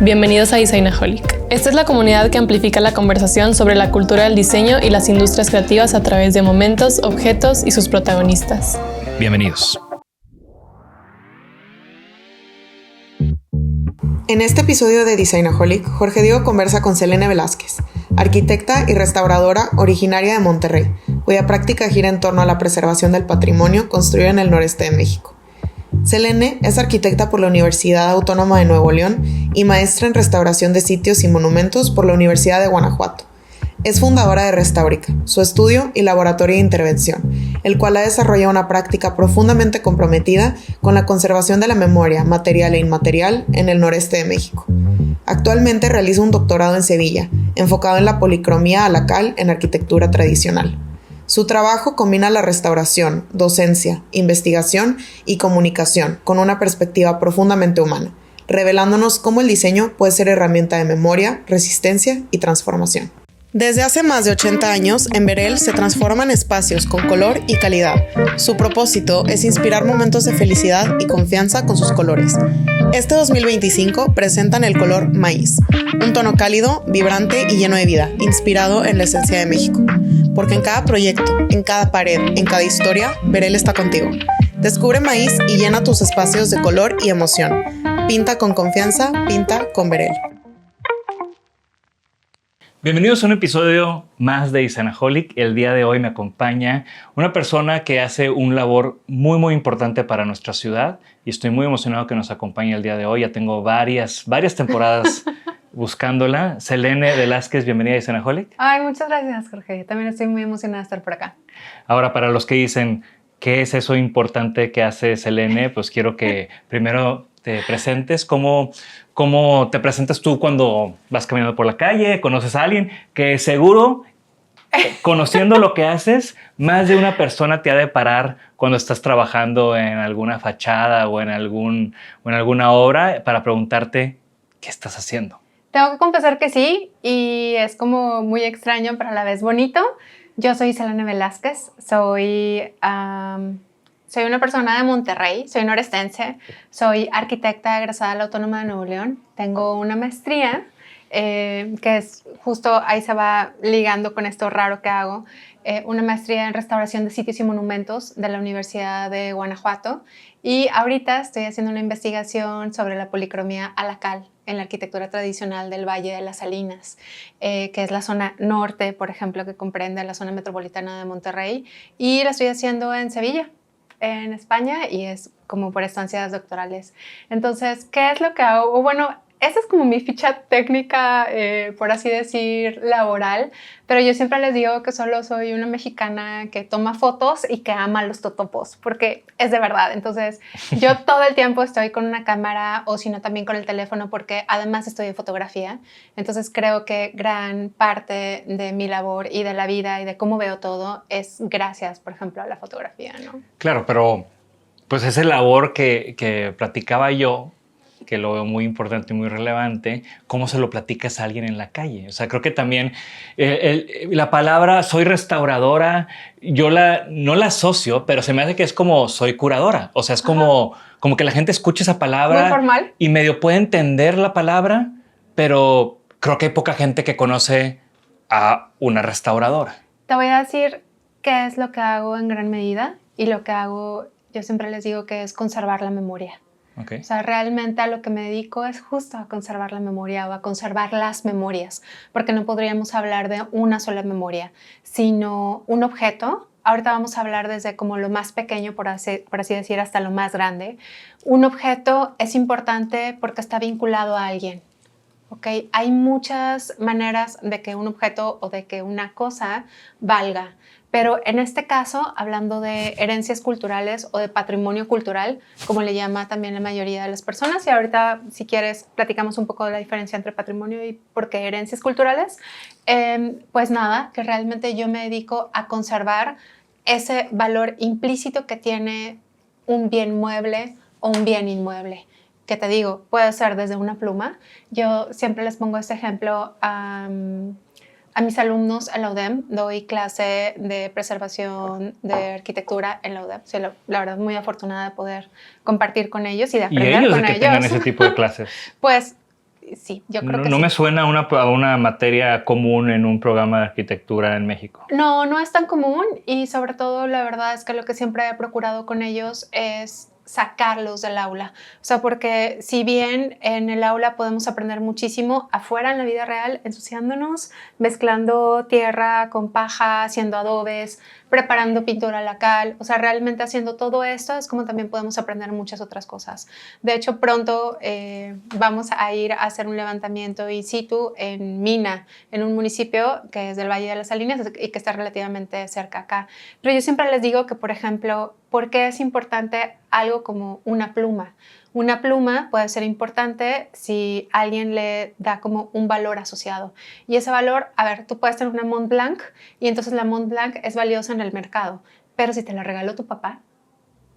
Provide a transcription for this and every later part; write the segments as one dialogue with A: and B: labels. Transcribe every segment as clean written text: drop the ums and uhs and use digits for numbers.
A: Bienvenidos a Designaholic. Esta es la comunidad que amplifica la conversación sobre la cultura del diseño y las industrias creativas a través de momentos, objetos y sus protagonistas.
B: Bienvenidos.
C: En este episodio de Designaholic, Jorge Diego conversa con Selene Velázquez, arquitecta y restauradora originaria de Monterrey, cuya práctica gira en torno a la preservación del patrimonio construido en el noreste de México. Selene es arquitecta por la Universidad Autónoma de Nuevo León y maestra en restauración de sitios y monumentos por la Universidad de Guanajuato. Es fundadora de Restaurica, su estudio y laboratorio de intervención, el cual ha desarrollado una práctica profundamente comprometida con la conservación de la memoria material e inmaterial en el noreste de México. Actualmente realiza un doctorado en Sevilla, enfocado en la policromía alacal en arquitectura tradicional. Su trabajo combina la restauración, docencia, investigación y comunicación con una perspectiva profundamente humana, revelándonos cómo el diseño puede ser herramienta de memoria, resistencia y transformación. Desde hace más de 80 años, en Verel se transforman espacios con color y calidad. Su propósito es inspirar momentos de felicidad y confianza con sus colores. Este 2025 presentan el color maíz, un tono cálido, vibrante y lleno de vida, inspirado en la esencia de México. Porque en cada proyecto, en cada pared, en cada historia, Verel está contigo. Descubre maíz y llena tus espacios de color y emoción. Pinta con confianza, pinta con Verel.
B: Bienvenidos a un episodio más de Designaholic. El día de hoy me acompaña una persona que hace un labor muy importante para nuestra ciudad y estoy muy emocionado que nos acompañe el día de hoy. Ya tengo varias temporadas buscándola. Selene Velázquez, bienvenida a Designaholic.
D: Ay, muchas gracias, Jorge. También estoy muy emocionada de estar por acá.
B: Ahora, para los que dicen, ¿qué es eso importante que hace Selene? Pues quiero que primero te presentes. ¿Cómo te presentas tú cuando vas caminando por la calle, conoces a alguien que seguro, conociendo lo que haces, más de una persona te ha de parar cuando estás trabajando en alguna fachada o en alguna obra para preguntarte qué estás haciendo?
D: Tengo que confesar que sí, y es como muy extraño, pero a la vez bonito. Yo soy Selene Velázquez, soy una persona de Monterrey, soy norestense, soy arquitecta egresada de la Autónoma de Nuevo León, tengo una maestría que es justo ahí se va ligando con esto raro que hago, una maestría en restauración de sitios y monumentos de la Universidad de Guanajuato, y ahorita estoy haciendo una investigación sobre la policromía alacal en la arquitectura tradicional del Valle de las Salinas, que es la zona norte, por ejemplo, que comprende la zona metropolitana de Monterrey, y la estoy haciendo en Sevilla, en España, y es como por estancias doctorales. Entonces, ¿qué es lo que hago? O bueno, esa es como mi ficha técnica, por así decir, laboral, pero yo siempre les digo que solo soy una mexicana que toma fotos y que ama los totopos, porque es de verdad. Entonces, yo todo el tiempo estoy con una cámara o si no también con el teléfono, porque además estudio fotografía. Entonces, creo que gran parte de mi labor y de la vida y de cómo veo todo es gracias, por ejemplo, a la fotografía, ¿no?
B: Claro, pero pues esa labor que platicaba yo, que lo veo muy importante y muy relevante, cómo se lo platicas a alguien en la calle. O sea, creo que también la palabra soy restauradora, yo no la asocio, pero se me hace que es como soy curadora. O sea, es como que la gente escucha esa palabra.
D: Muy formal.
B: Y medio puede entender la palabra, pero creo que hay poca gente que conoce a una restauradora.
D: Te voy a decir qué es lo que hago en gran medida, y lo que hago, yo siempre les digo que es conservar la memoria.
B: Okay.
D: O sea, realmente a lo que me dedico es justo a conservar la memoria o a conservar las memorias, porque no podríamos hablar de una sola memoria, sino un objeto. Ahorita vamos a hablar desde como lo más pequeño, por así decir, hasta lo más grande. Un objeto es importante porque está vinculado a alguien. ¿Okay? Hay muchas maneras de que un objeto o de que una cosa valga, pero en este caso, hablando de herencias culturales o de patrimonio cultural, como le llama también la mayoría de las personas, y ahorita, si quieres, platicamos un poco de la diferencia entre patrimonio y por qué herencias culturales, pues nada, que realmente yo me dedico a conservar ese valor implícito que tiene un bien mueble o un bien inmueble. Que te digo, puede ser desde una pluma. Yo siempre les pongo este ejemplo a mis alumnos en la UDEM. Doy clase de preservación de arquitectura en la UDEM. Soy la verdad muy afortunada de poder compartir con ellos y de aprender con ellos.
B: ¿Y ellos de que tengan ese tipo de clases?
D: Pues sí, yo creo que
B: No
D: sí.
B: me suena a una materia común en un programa de arquitectura en México.
D: No, no es tan común y sobre todo la verdad es que lo que siempre he procurado con ellos es sacarlos del aula. O sea, porque si bien en el aula podemos aprender muchísimo, afuera en la vida real, ensuciándonos, mezclando tierra con paja, haciendo adobes, preparando pintura lacal, o sea, realmente haciendo todo esto es como también podemos aprender muchas otras cosas. De hecho, pronto vamos a ir a hacer un levantamiento in situ en Mina, en un municipio que es del Valle de las Salinas y que está relativamente cerca acá. Pero yo siempre les digo que, por ejemplo, ¿por qué es importante algo como una pluma? Una pluma puede ser importante si alguien le da como un valor asociado. Y ese valor, a ver, tú puedes tener una Mont Blanc y entonces la Mont Blanc es valiosa en el mercado. Pero si te la regaló tu papá,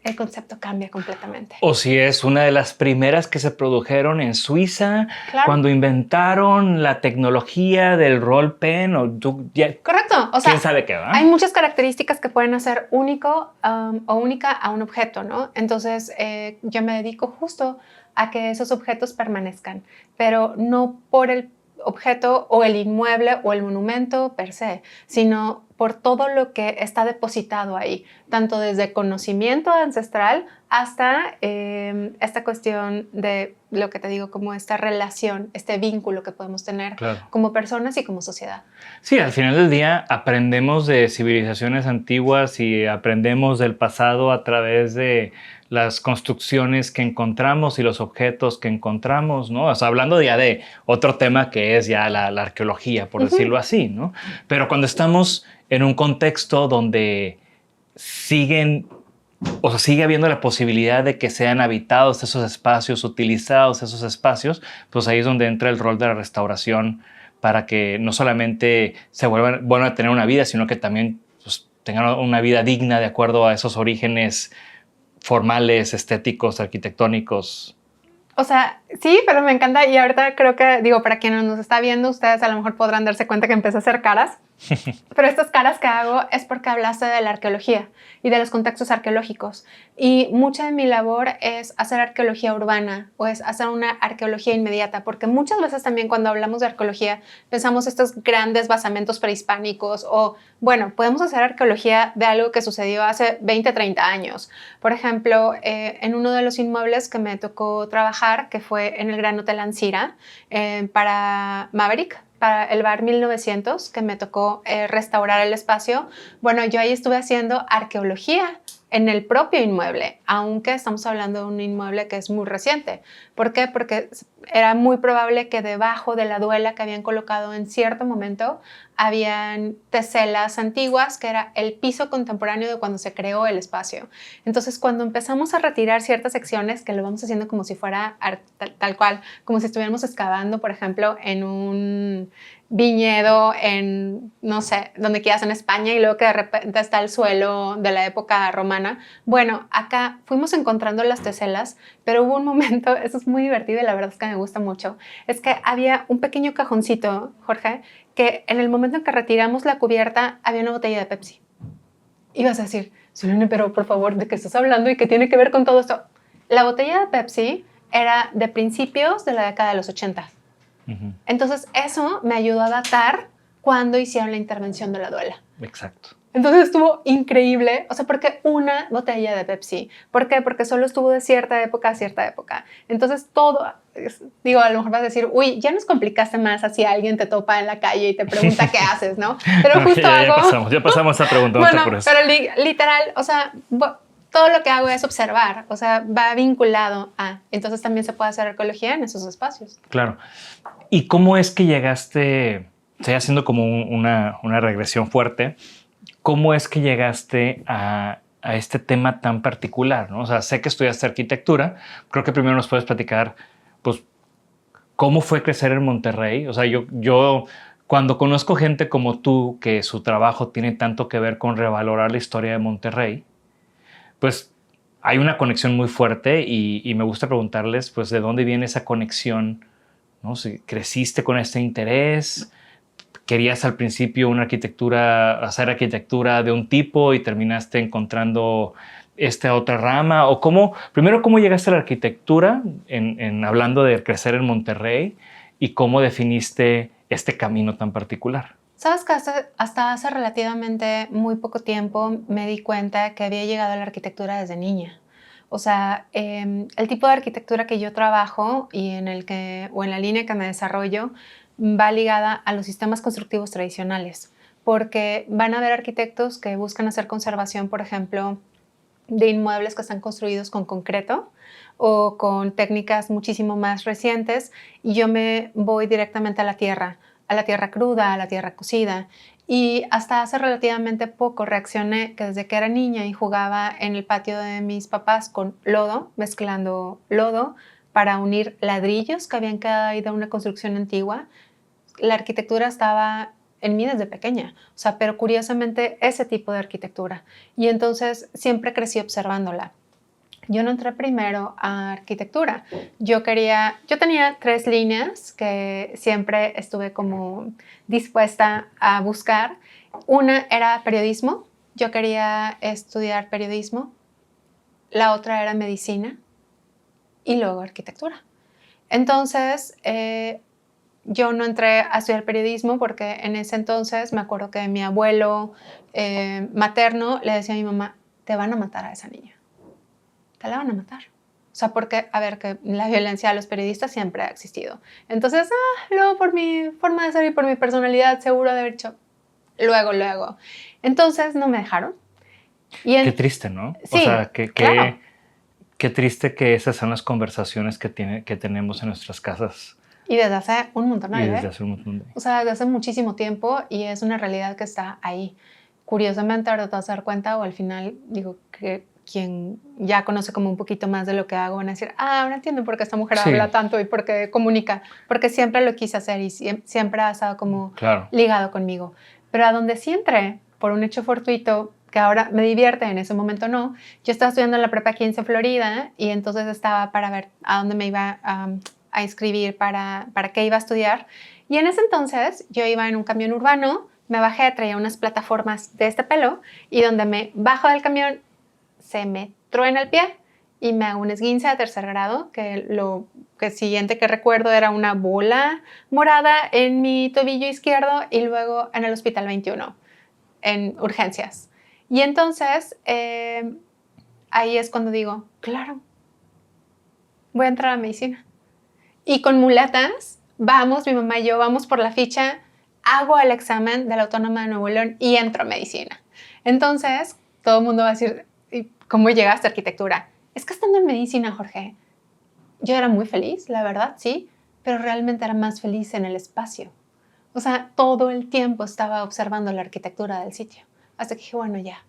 D: el concepto cambia completamente.
B: O si es una de las primeras que se produjeron en Suiza,
D: Claro.
B: cuando inventaron la tecnología del roll pen,
D: Correcto. O sea,
B: quién sabe qué, ¿verdad?
D: hay muchas características que pueden hacer único o única a un objeto, ¿no? Entonces, yo me dedico justo a que esos objetos permanezcan, pero no por el objeto o el inmueble o el monumento per se, sino por todo lo que está depositado ahí, tanto desde conocimiento ancestral hasta esta cuestión de lo que te digo, como esta relación, este vínculo que podemos tener como personas y como sociedad.
B: Sí, al final del día aprendemos de civilizaciones antiguas y aprendemos del pasado a través de las construcciones que encontramos y los objetos que encontramos, ¿no? O sea, hablando ya de otro tema que es ya la arqueología, por decirlo así, ¿no? Pero cuando estamos en un contexto donde sigue habiendo la posibilidad de que sean habitados esos espacios, utilizados esos espacios, pues ahí es donde entra el rol de la restauración para que no solamente se vuelvan a tener una vida, sino que también pues, tengan una vida digna de acuerdo a esos orígenes formales, estéticos, arquitectónicos.
D: O sea, sí, pero me encanta y ahorita creo que, digo, para quien nos está viendo, ustedes a lo mejor podrán darse cuenta que empecé a hacer caras, pero estas caras que hago es porque hablaste de la arqueología y de los contextos arqueológicos y mucha de mi labor es hacer arqueología urbana o es hacer una arqueología inmediata, porque muchas veces también cuando hablamos de arqueología pensamos estos grandes basamentos prehispánicos o, bueno, podemos hacer arqueología de algo que sucedió hace 20, 30 años. Por ejemplo, en uno de los inmuebles que me tocó trabajar, que fue en el Gran Hotel Ancira, para Maverick, para el bar 1900, que me tocó restaurar el espacio. Bueno, yo ahí estuve haciendo arqueología en el propio inmueble, aunque estamos hablando de un inmueble que es muy reciente. ¿Por qué? Porque era muy probable que debajo de la duela que habían colocado en cierto momento habían teselas antiguas, que era el piso contemporáneo de cuando se creó el espacio. Entonces, cuando empezamos a retirar ciertas secciones, que lo vamos haciendo como si fuera tal cual, como si estuviéramos excavando, por ejemplo, en un viñedo en, no sé, donde quieras en España y luego que de repente está el suelo de la época romana. Bueno, acá fuimos encontrando las teselas, pero hubo un momento, eso es muy divertido y la verdad es que me gusta mucho, es que había un pequeño cajoncito, Jorge, que en el momento en que retiramos la cubierta había una botella de Pepsi. Y vas a decir, Selene, pero por favor, ¿de qué estás hablando y qué tiene que ver con todo esto? La botella de Pepsi era de principios de la década de los 80. Entonces eso me ayudó a datar cuando hicieron la intervención de la duela.
B: Exacto.
D: Entonces estuvo increíble, o sea, porque una botella de Pepsi. ¿Por qué? Porque solo estuvo de cierta época a cierta época. Entonces todo, digo, a lo mejor vas a decir, uy, ya nos complicaste más así alguien te topa en la calle y te pregunta qué haces, ¿no? Pero justo
B: ya pasamos esa pregunta.
D: Bueno,
B: no por eso.
D: pero literal, o sea, todo lo que hago es observar, o sea, va vinculado a. Entonces también se puede hacer arqueología en esos espacios.
B: Claro. ¿Y cómo es que llegaste, estoy haciendo como una regresión fuerte, cómo es que llegaste a este tema tan particular, ¿no? O sea, sé que estudiaste arquitectura, creo que primero nos puedes platicar, pues, cómo fue crecer en Monterrey. O sea, yo cuando conozco gente como tú, que su trabajo tiene tanto que ver con revalorar la historia de Monterrey, pues hay una conexión muy fuerte y me gusta preguntarles, pues, ¿de dónde viene esa conexión? ¿No? Si creciste con este interés, querías al principio hacer arquitectura de un tipo y terminaste encontrando esta otra rama, o primero cómo llegaste a la arquitectura, hablando de crecer en Monterrey, y cómo definiste este camino tan particular.
D: Sabes que hasta hace relativamente muy poco tiempo me di cuenta que había llegado a la arquitectura desde niña. O sea, el tipo de arquitectura que yo trabajo y en la línea que me desarrollo va ligada a los sistemas constructivos tradicionales, porque van a haber arquitectos que buscan hacer conservación, por ejemplo, de inmuebles que están construidos con concreto o con técnicas muchísimo más recientes, y yo me voy directamente a la tierra cruda, a la tierra cocida. Y hasta hace relativamente poco reaccioné que desde que era niña y jugaba en el patio de mis papás con lodo, mezclando lodo para unir ladrillos que habían quedado ahí de una construcción antigua, la arquitectura estaba en mí desde pequeña, o sea, pero curiosamente ese tipo de arquitectura. Y entonces siempre crecí observándola. Yo no entré primero a arquitectura. Yo tenía 3 líneas que siempre estuve como dispuesta a buscar. Una era periodismo. Yo quería estudiar periodismo. La otra era medicina y luego arquitectura. Entonces, yo no entré a estudiar periodismo porque en ese entonces me acuerdo que mi abuelo materno le decía a mi mamá, te van a matar a esa niña. Te la van a matar. O sea, porque, a ver, que la violencia a los periodistas siempre ha existido. Entonces, luego por mi forma de ser y por mi personalidad, seguro de haber dicho, luego. Entonces, no me dejaron.
B: Qué triste, ¿no?
D: Sí,
B: o sea,
D: claro.
B: qué triste que esas son las conversaciones que tenemos en nuestras casas.
D: Y desde hace un montón de años. O sea, desde hace muchísimo tiempo, y es una realidad que está ahí. Curiosamente, ahora te vas a dar cuenta, o al final, digo, que quien ya conoce como un poquito más de lo que hago van a decir, ahora entiendo por qué esta mujer habla tanto y por qué comunica, porque siempre lo quise hacer y siempre ha estado como ligado conmigo. Pero a donde sí entré, por un hecho fortuito, que ahora me divierte, en ese momento no, yo estaba estudiando en la Prepa 15 Florida, y entonces estaba para ver a dónde me iba a inscribir, para qué iba a estudiar. Y en ese entonces yo iba en un camión urbano, me bajé, traía unas plataformas de este pelo, y donde me bajo del camión se me truena el pie y me hago un esguince de 3er grado, que lo siguiente que recuerdo era una bola morada en mi tobillo izquierdo, y luego en el Hospital 21, en urgencias. Y entonces, ahí es cuando digo, claro, voy a entrar a medicina. Y con muletas, mi mamá y yo, vamos por la ficha, hago el examen de la Autónoma de Nuevo León y entro a medicina. Entonces, todo el mundo va a decir, ¿cómo llegaste a arquitectura? Es que estando en medicina, Jorge, yo era muy feliz, la verdad, sí, pero realmente era más feliz en el espacio. O sea, todo el tiempo estaba observando la arquitectura del sitio. Hasta que dije, bueno, ya,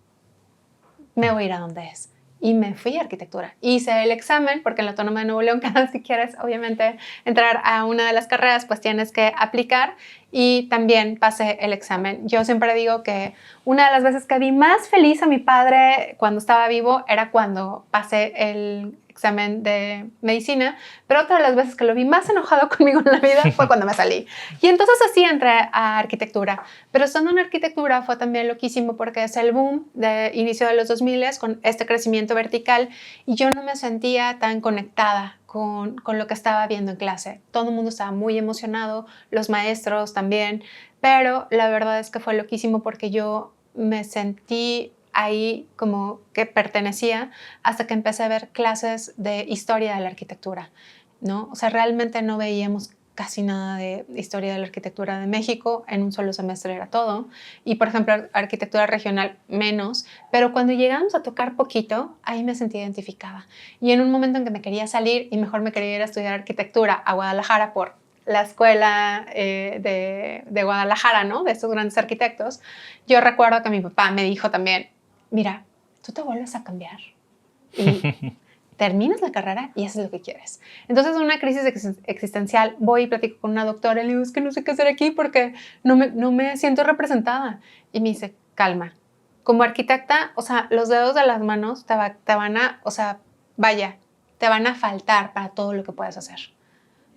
D: me voy a ir a donde es. Y me fui a arquitectura. Hice el examen, porque en la Autónoma de Nuevo León, si quieres, obviamente, entrar a una de las carreras, pues tienes que aplicar, y también pasé el examen. Yo siempre digo que una de las veces que vi más feliz a mi padre cuando estaba vivo era cuando pasé el examen de medicina, pero otra de las veces que lo vi más enojado conmigo en la vida fue cuando me salí. Y entonces así entré a arquitectura. Pero estando en arquitectura fue también loquísimo, porque es el boom de inicio de los 2000 con este crecimiento vertical, y yo no me sentía tan conectada con lo que estaba viendo en clase. Todo el mundo estaba muy emocionado, los maestros también, pero la verdad es que fue loquísimo, porque yo me sentí ahí como que pertenecía hasta que empecé a ver clases de historia de la arquitectura, ¿no? O sea, realmente no veíamos casi nada de historia de la arquitectura de México, en un solo semestre era todo, y por ejemplo arquitectura regional menos, pero cuando llegamos a tocar poquito, ahí me sentí identificada. Y en un momento en que me quería salir y mejor me quería ir a estudiar arquitectura a Guadalajara por la escuela de Guadalajara, ¿no? De estos grandes arquitectos, yo recuerdo que mi papá me dijo también, mira, tú te vuelves a cambiar y terminas la carrera y haces lo que quieres. Entonces, en una crisis existencial, voy y platico con una doctora y le digo, es que no sé qué hacer aquí porque no me siento representada. Y me dice, calma, como arquitecta, o sea, los dedos de las manos te van a, o sea, vaya, te van a faltar para todo lo que puedes hacer.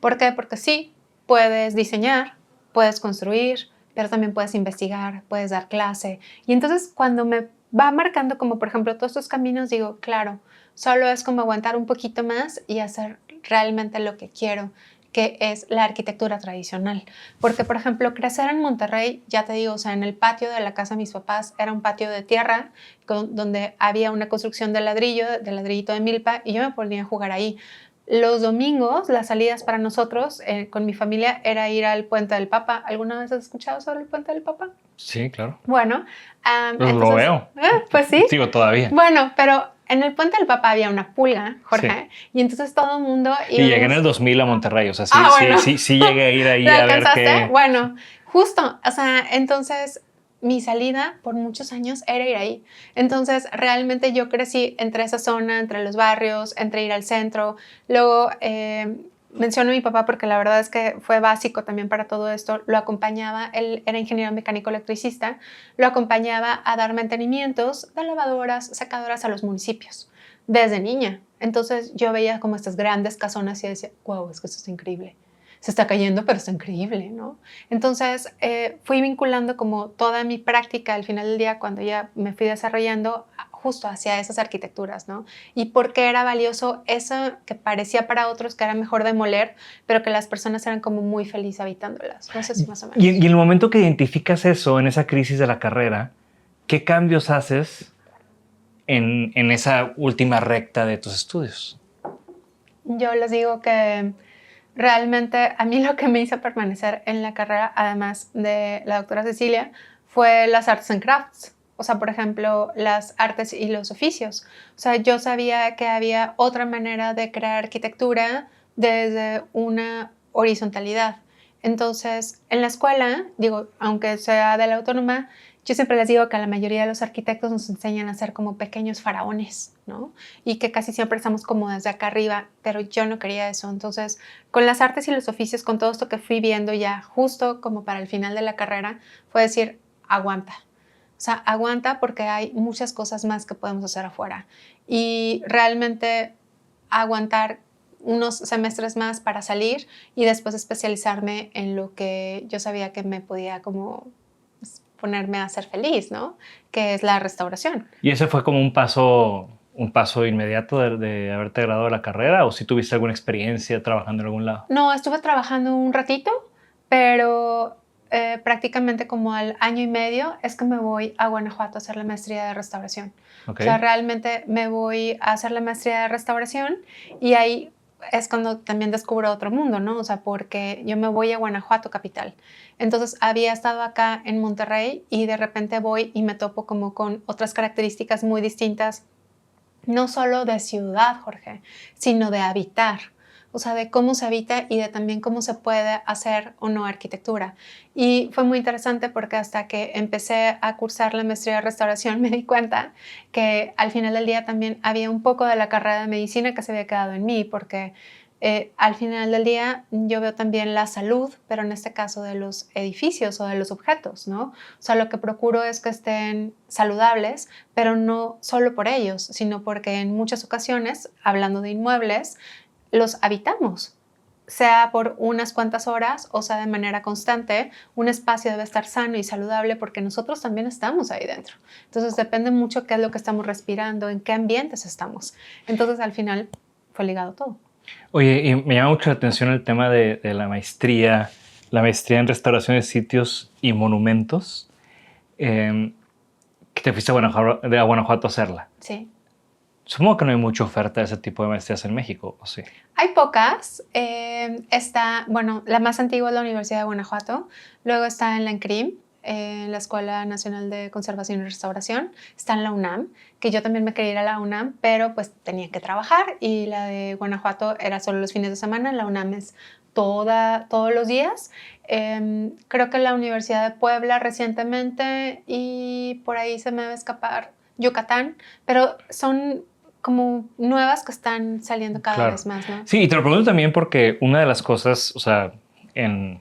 D: ¿Por qué? Porque sí, puedes diseñar, puedes construir, pero también puedes investigar, puedes dar clase. Y entonces, cuando me va marcando como, por ejemplo, todos estos caminos, digo, claro, solo es como aguantar un poquito más y hacer realmente lo que quiero. que es la arquitectura tradicional. Porque, por ejemplo, crecer en Monterrey, ya te digo, o sea, en el patio de la casa de mis papás era un patio de tierra donde había una construcción de ladrillo, de ladrillito de milpa, y yo me ponía a jugar ahí. Los domingos, las salidas para nosotros con mi familia era ir al Puente del Papa. ¿Alguna vez has escuchado sobre el Puente del Papa?
B: Sí, claro.
D: Bueno,
B: Pues lo veo.
D: Pues sí.
B: Sigo todavía.
D: Bueno, pero en el Puente del Papa había una pulga, Jorge,
B: Sí.
D: y entonces todo el mundo...
B: Y llegué en el 2000 a Monterrey, o sea, sí,
D: bueno.
B: sí llegué a ir ahí
D: ¿Lo
B: a ver
D: alcanzaste?
B: qué...
D: Bueno, justo, o sea, entonces mi salida por muchos años era ir ahí. Entonces, realmente yo crecí entre esa zona, entre los barrios, entre ir al centro. Luego, menciono a mi papá porque la verdad es que fue básico también para todo esto. Lo acompañaba, él era ingeniero mecánico electricista, lo acompañaba a dar mantenimientos de lavadoras, secadoras a los municipios desde niña. Entonces, yo veía como estas grandes casonas y decía, wow, es que esto está increíble. Se está cayendo, pero está increíble, ¿no? Entonces, fui vinculando como toda mi práctica al final del día, cuando ya me fui desarrollando, justo hacia esas arquitecturas, ¿no? Y por qué era valioso eso que parecía para otros que era mejor demoler, pero que las personas eran como muy felices habitándolas. No sé si más o menos.
B: Y en el momento que identificas eso, en esa crisis de la carrera, ¿qué cambios haces en esa última recta de tus estudios?
D: Yo les digo que realmente a mí lo que me hizo permanecer en la carrera, además de la doctora Cecilia, fue las arts and crafts. O sea, por ejemplo, las artes y los oficios. O sea, yo sabía que había otra manera de crear arquitectura desde una horizontalidad. Entonces, en la escuela, digo, aunque sea de la autónoma, yo siempre les digo que a la mayoría de los arquitectos nos enseñan a ser como pequeños faraones, ¿no? Y que casi siempre estamos como desde acá arriba, pero yo no quería eso. Entonces, con las artes y los oficios, con todo esto que fui viendo ya justo como para el final de la carrera, fue decir, aguanta. O sea, aguanta porque hay muchas cosas más que podemos hacer afuera. Y realmente aguantar unos semestres más para salir y después especializarme en lo que yo sabía que me podía como ponerme a ser feliz, ¿no? Que es la restauración.
B: ¿Y ese fue como un paso inmediato de haberte graduado de la carrera o si tuviste alguna experiencia trabajando en algún lado?
D: No, estuve trabajando un ratito, pero prácticamente como al año y medio es que me voy a Guanajuato a hacer la maestría de restauración.
B: Okay.
D: O sea, realmente me voy a hacer la maestría de restauración y ahí es cuando también descubro otro mundo, ¿no? O sea, porque yo me voy a Guanajuato capital. Entonces había estado acá en Monterrey y de repente voy y me topo como con otras características muy distintas, no solo de ciudad, Jorge, sino de habitar. O sea, de cómo se habita y de también cómo se puede hacer o no arquitectura. Y fue muy interesante porque hasta que empecé a cursar la maestría de restauración me di cuenta que al final del día también había un poco de la carrera de medicina que se había quedado en mí, porque al final del día yo veo también la salud, pero en este caso de los edificios o de los objetos, ¿no? O sea, lo que procuro es que estén saludables, pero no solo por ellos, sino porque en muchas ocasiones, hablando de inmuebles, los habitamos, sea por unas cuantas horas o sea de manera constante. Un espacio debe estar sano y saludable porque nosotros también estamos ahí dentro. Entonces depende mucho qué es lo que estamos respirando, en qué ambientes estamos. Entonces al final fue ligado todo.
B: Oye, y me llama mucho la atención el tema de la maestría en restauración de sitios y monumentos, que te fuiste a Guanajuato a hacerla.
D: Sí.
B: Supongo que no hay mucha oferta de ese tipo de maestrías en México, ¿o sí?
D: Hay pocas. Bueno, la más antigua es la Universidad de Guanajuato. Luego está en la ENCRIM, en la Escuela Nacional de Conservación y Restauración. Está en la UNAM, que yo también me quería ir a la UNAM, pero pues tenía que trabajar y la de Guanajuato era solo los fines de semana. La UNAM es todos los días. Creo que la Universidad de Puebla recientemente y por ahí se me va a escapar Yucatán, pero son como nuevas que están saliendo cada vez más, ¿no?
B: Sí, y te lo pregunto también porque una de las cosas, o sea, en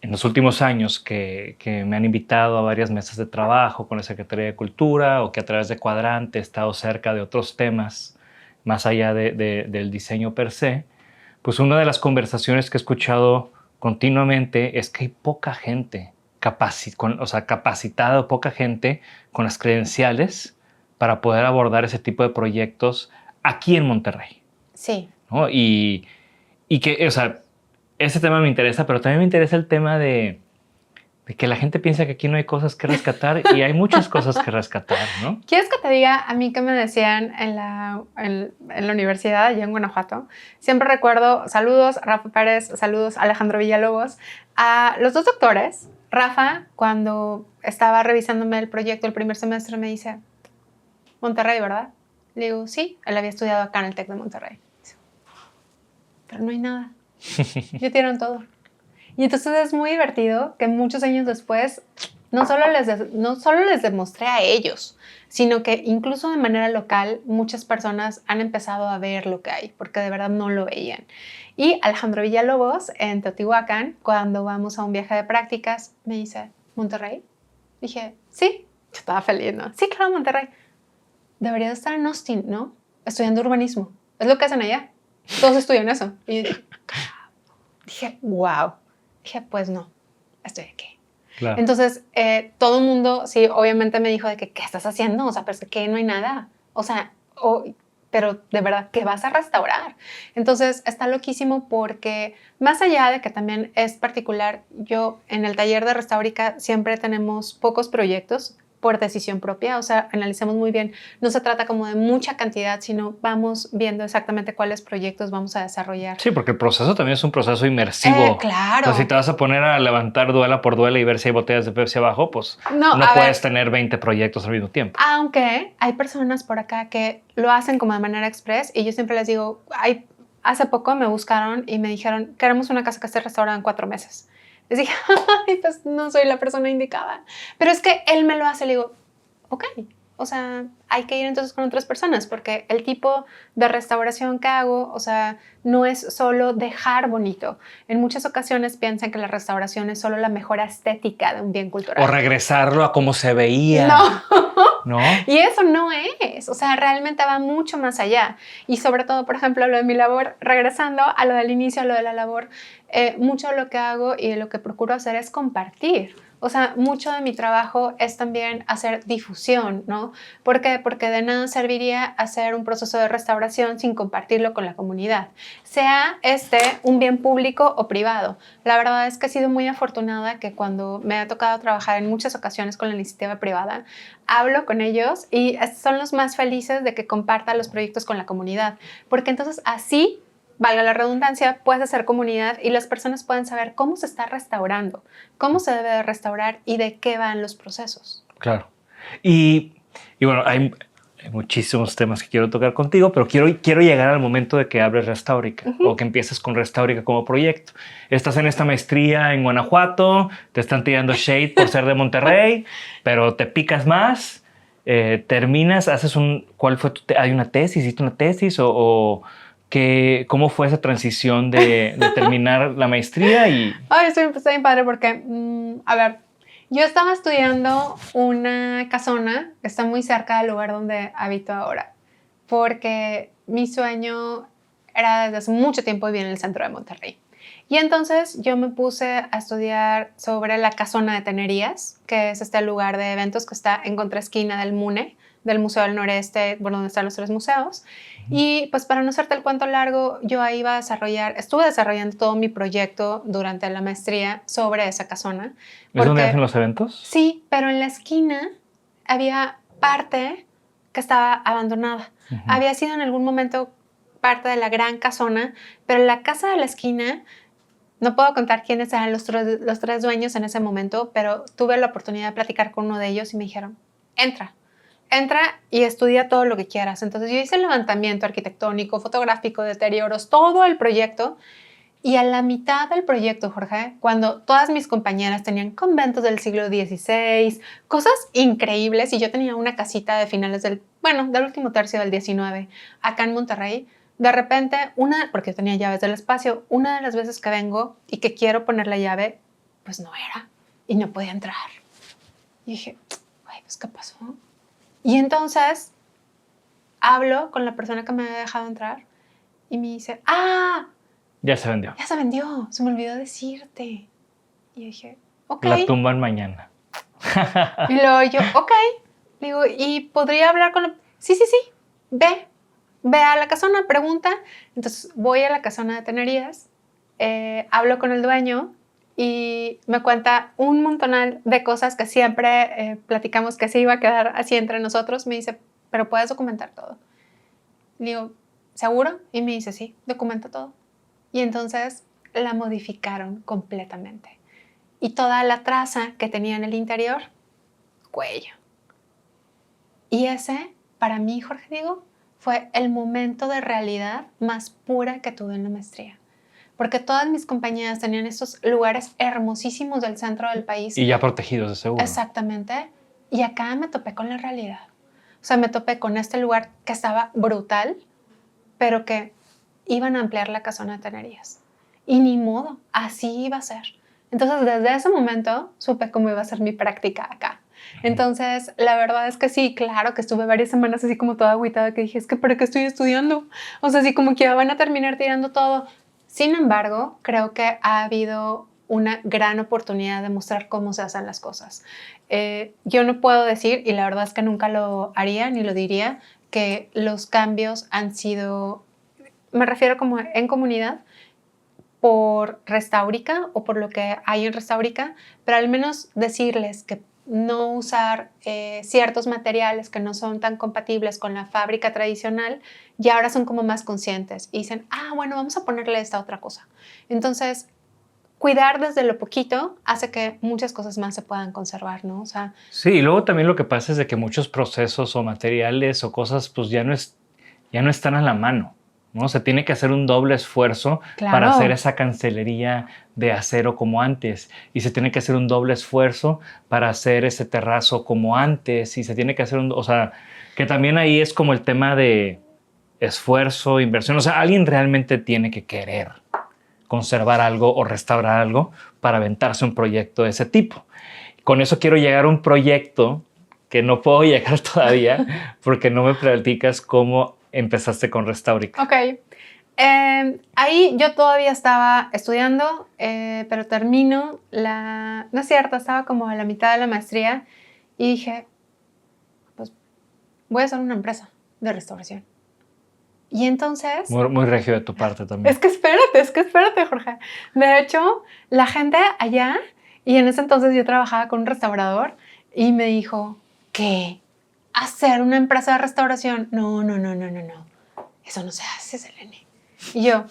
B: los últimos años que me han invitado a varias mesas de trabajo con la Secretaría de Cultura o que a través de Cuadrante he estado cerca de otros temas más allá del diseño per se, pues una de las conversaciones que he escuchado continuamente es que hay poca gente capacitada, poca gente con las credenciales para poder abordar ese tipo de proyectos aquí en Monterrey.
D: Sí.
B: ¿No? Y que, o sea, ese tema me interesa, pero también me interesa el tema de que la gente piensa que aquí no hay cosas que rescatar y hay muchas cosas que rescatar, ¿no?
D: ¿Quieres que te diga a mí qué me decían en la universidad allá en Guanajuato? Siempre recuerdo, saludos Rafa Pérez, saludos Alejandro Villalobos, a los dos doctores. Rafa, cuando estaba revisándome el proyecto el primer semestre, me dice, Monterrey, ¿verdad? Le digo, sí, él había estudiado acá en el TEC de Monterrey. Dice, pero no hay nada, ya tiraron todo. Y entonces es muy divertido que muchos años después no solo les demostré a ellos, sino que incluso de manera local muchas personas han empezado a ver lo que hay, porque de verdad no lo veían. Y Alejandro Villalobos en Teotihuacán, cuando vamos a un viaje de prácticas, me dice, ¿Monterrey? Dije, sí. Yo estaba feliz, ¿no? Sí, claro, Monterrey. Debería estar en Austin, ¿no? Estudiando urbanismo. Es lo que hacen allá. Todos estudian eso. Y yo dije, wow. Dije, pues no, estoy aquí.
B: Claro.
D: Entonces, todo el mundo, sí, obviamente me dijo de que, ¿qué estás haciendo? O sea, pero es que no hay nada. O sea, pero de verdad, ¿qué vas a restaurar? Entonces, está loquísimo porque más allá de que también es particular, yo en el taller de Restaurica siempre tenemos pocos proyectos por decisión propia, o sea, analicemos muy bien, no se trata como de mucha cantidad, sino vamos viendo exactamente cuáles proyectos vamos a desarrollar.
B: Sí, porque el proceso también es un proceso inmersivo.
D: Claro.
B: Entonces, si te vas a poner a levantar duela por duela y ver si hay botellas de Pepsi abajo, pues no puedes tener 20 proyectos al mismo tiempo.
D: Aunque hay personas por acá que lo hacen como de manera express y yo siempre les digo, hace poco me buscaron y me dijeron, queremos una casa que esté restaurada en 4 meses. Les dije, ay, pues no soy la persona indicada. Pero es que él me lo hace. Le digo, ok, o sea, hay que ir entonces con otras personas porque el tipo de restauración que hago, o sea, no es solo dejar bonito. En muchas ocasiones piensan que la restauración es solo la mejora estética de un bien cultural.
B: O regresarlo a como se veía. ¿No?
D: Y eso no es, o sea, realmente va mucho más allá. Y sobre todo, por ejemplo, lo de mi labor, regresando a lo del inicio, a lo de la labor, mucho de lo que hago y de lo que procuro hacer es compartir. O sea, mucho de mi trabajo es también hacer difusión, ¿no? ¿Por qué? Porque de nada serviría hacer un proceso de restauración sin compartirlo con la comunidad, sea un bien público o privado. La verdad es que he sido muy afortunada que cuando me ha tocado trabajar en muchas ocasiones con la iniciativa privada, hablo con ellos y son los más felices de que compartan los proyectos con la comunidad, porque entonces así, valga la redundancia, puedes hacer comunidad y las personas pueden saber cómo se está restaurando, cómo se debe de restaurar y de qué van los procesos.
B: Claro. Y bueno, hay muchísimos temas que quiero tocar contigo, pero quiero llegar al momento de que hables Restaurica o que empieces con Restaurica como proyecto. Estás en esta maestría en Guanajuato, te están tirando shade por ser de Monterrey, pero te picas más, terminas, ¿hay una tesis? ¿Hiciste una tesis ¿cómo fue esa transición de terminar la maestría?
D: Ay, está bien padre porque, a ver, yo estaba estudiando una casona que está muy cerca del lugar donde habito ahora, porque mi sueño era desde hace mucho tiempo vivir en el centro de Monterrey. Y entonces yo me puse a estudiar sobre la casona de Tenerías, que es este lugar de eventos que está en contraesquina del MUNE, del Museo del Noreste, bueno, donde están los 3 museos. Y pues para no hacerte el cuento largo, yo ahí estuve desarrollando todo mi proyecto durante la maestría sobre esa casona.
B: ¿Es donde hacen los eventos?
D: Sí, pero en la esquina había parte que estaba abandonada. Había sido en algún momento parte de la gran casona, pero la casa de la esquina, no puedo contar quiénes eran los 3 dueños en ese momento, pero tuve la oportunidad de platicar con uno de ellos y me dijeron, entra y estudia todo lo que quieras. Entonces yo hice el levantamiento arquitectónico, fotográfico, de deterioros, todo el proyecto. Y a la mitad del proyecto, Jorge, cuando todas mis compañeras tenían conventos del siglo XVI, cosas increíbles, y yo tenía una casita de finales del último tercio del XIX, acá en Monterrey, de repente, porque yo tenía llaves del espacio, una de las veces que vengo y que quiero poner la llave, pues no era, y no podía entrar. Y dije, ay, pues ¿qué pasó? Y entonces hablo con la persona que me había dejado entrar y me dice,
B: ya se vendió.
D: Ya se vendió, se me olvidó decirte. Y yo dije, ok.
B: La tumban mañana.
D: Y luego yo, ok. Le digo, ¿y podría hablar con la...? Sí, ve a la casona, pregunta. Entonces voy a la casona de Tenerías hablo con el dueño y me cuenta un montonal de cosas que siempre platicamos que se iba a quedar así entre nosotros. Me dice, pero puedes documentar todo. Le digo, ¿seguro? Y me dice, sí, documenta todo. Y entonces la modificaron completamente. Y toda la traza que tenía en el interior, cuello. Y ese, para mí, Jorge Diego, fue el momento de realidad más pura que tuve en la maestría. Porque todas mis compañeras tenían estos lugares hermosísimos del centro del país.
B: Y ya protegidos, de seguro.
D: Exactamente. Y acá me topé con la realidad. O sea, me topé con este lugar que estaba brutal, pero que iban a ampliar la casona de Tenerías. Y ni modo, así iba a ser. Entonces, desde ese momento, supe cómo iba a ser mi práctica acá. Entonces, la verdad es que sí, claro que estuve varias semanas así como toda agüitada, que dije, es que ¿para qué estoy estudiando? O sea, así como que ya van a terminar tirando todo. Sin embargo, creo que ha habido una gran oportunidad de mostrar cómo se hacen las cosas. Yo no puedo decir, y la verdad es que nunca lo haría ni lo diría, que los cambios han sido, me refiero como en comunidad, por Restaurica o por lo que hay en Restaurica, pero al menos decirles que no usar ciertos materiales que no son tan compatibles con la fábrica tradicional, y ahora son como más conscientes y dicen, bueno, vamos a ponerle esta otra cosa. Entonces, cuidar desde lo poquito hace que muchas cosas más se puedan conservar, ¿no? O sea,
B: sí, y luego también lo que pasa es de que muchos procesos o materiales o cosas pues ya no están a la mano, ¿no? Se tiene que hacer un doble esfuerzo
D: claro,
B: para hacer esa cancelería de acero como antes, y se tiene que hacer un doble esfuerzo para hacer ese terrazo como antes, y se tiene que hacer o sea, que también ahí es como el tema de esfuerzo, inversión. O sea, alguien realmente tiene que querer conservar algo o restaurar algo para aventarse un proyecto de ese tipo. Con eso quiero llegar a un proyecto que no puedo llegar todavía porque no me platicas cómo empezaste con Restaurica.
D: Ok. Ahí yo todavía estaba estudiando, pero termino no es cierto, estaba como a la mitad de la maestría y dije, pues voy a hacer una empresa de restauración. Y entonces...
B: Muy regio de tu parte también.
D: Es que espérate, Jorge. De hecho, la gente allá, y en ese entonces yo trabajaba con un restaurador, y me dijo, ¿qué? ¿Hacer una empresa de restauración? No. Eso no se hace, Selene. Y yo,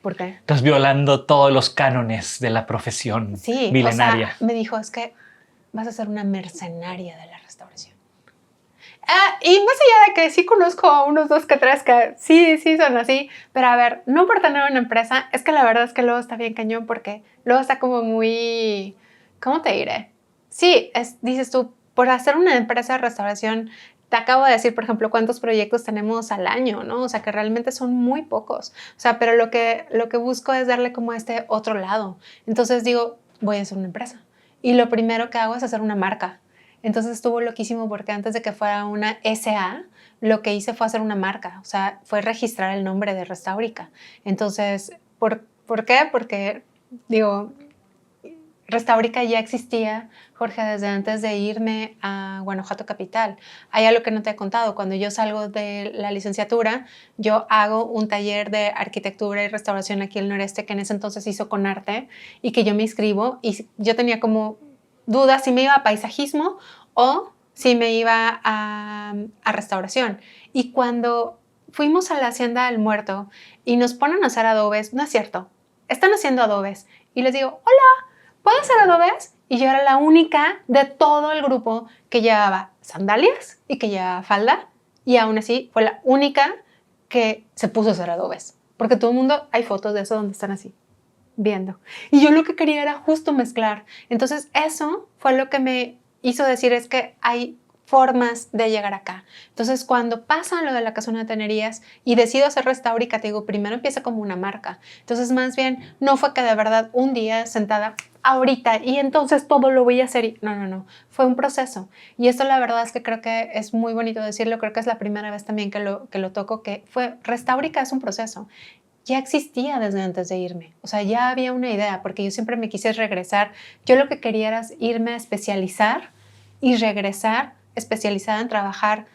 D: ¿por qué?
B: Estás violando todos los cánones de la profesión milenaria.
D: O sea, me dijo, es que vas a ser una mercenaria de la restauración. Y más allá de que sí conozco a unos 2 que 3 que sí son así, pero a ver, no por tener una empresa, es que la verdad es que luego está bien cañón porque luego está como muy, ¿cómo te diré? Sí, dices tú, por hacer una empresa de restauración, te acabo de decir, por ejemplo, cuántos proyectos tenemos al año, ¿no? O sea, que realmente son muy pocos. O sea, pero lo que busco es darle como este otro lado. Entonces digo, voy a hacer una empresa. Y lo primero que hago es hacer una marca. Entonces estuvo loquísimo porque antes de que fuera una SA, lo que hice fue hacer una marca, o sea, fue registrar el nombre de Restaurica. Entonces, ¿por qué? Porque, digo, Restaurica ya existía, Jorge, desde antes de irme a Guanajuato Capital. Hay algo que no te he contado. Cuando yo salgo de la licenciatura, yo hago un taller de arquitectura y restauración aquí en el noreste, que en ese entonces hizo Conarte, y que yo me inscribo, y yo tenía como dudas si me iba a paisajismo o si me iba a restauración. Y cuando fuimos a la Hacienda del Muerto y nos ponen a hacer adobes, no es cierto, están haciendo adobes. Y les digo, hola, ¿puedo hacer adobes? Y yo era la única de todo el grupo que llevaba sandalias y que llevaba falda. Y aún así fue la única que se puso a hacer adobes. Porque todo el mundo, hay fotos de eso donde están así, viendo. Y yo lo que quería era justo mezclar. Entonces eso fue lo que me hizo decir, es que hay formas de llegar acá. Entonces cuando pasa lo de la casona de Tenerías y decido hacer Restaurica, te digo, primero empieza como una marca. Entonces más bien no fue que de verdad un día sentada ahorita y entonces todo lo voy a hacer. No. Fue un proceso. Y esto la verdad es que creo que es muy bonito decirlo. Creo que es la primera vez también que lo toco, que fue Restaurica es un proceso. Ya existía desde antes de irme. O sea, ya había una idea, porque yo siempre me quise regresar. Yo lo que quería era irme a especializar y regresar especializada en trabajar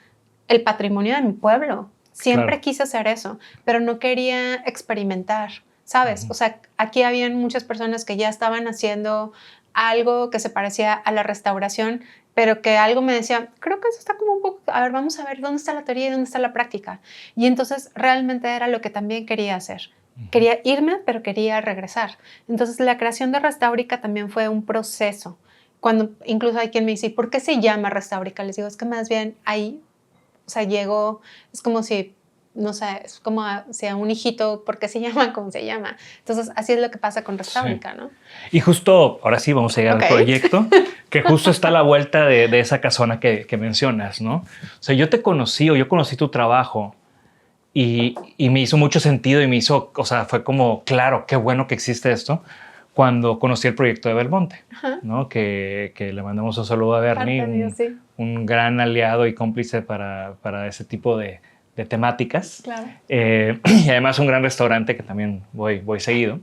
D: el patrimonio de mi pueblo. Siempre quise hacer eso, pero no quería experimentar. ¿sabes? O sea, aquí habían muchas personas que ya estaban haciendo algo que se parecía a la restauración, pero que algo me decía, creo que eso está como un poco, a ver, vamos a ver dónde está la teoría y dónde está la práctica. Y entonces realmente era lo que también quería hacer. Quería irme, pero quería regresar. Entonces la creación de Restaurica también fue un proceso. Cuando incluso hay quien me dice, ¿por qué se llama Restaurica? Les digo, es que más bien ahí, o sea, llegó, es como si, no sé, es como si a un hijito, ¿por qué se llama como se llama? Entonces así es lo que pasa con Restaurica,
B: Sí.
D: ¿no?
B: Y justo, ahora sí vamos a llegar al proyecto, que justo está a la vuelta de esa casona que mencionas, ¿no? O sea, yo conocí tu trabajo y me hizo mucho sentido y me hizo, o sea, fue como, claro, qué bueno que existe esto, cuando conocí el proyecto de Belmonte, ¿no? Que le mandamos un saludo a Bernie,
D: Sí.
B: un gran aliado y cómplice para ese tipo de temáticas.
D: Claro.
B: Y además un gran restaurante que también voy seguido.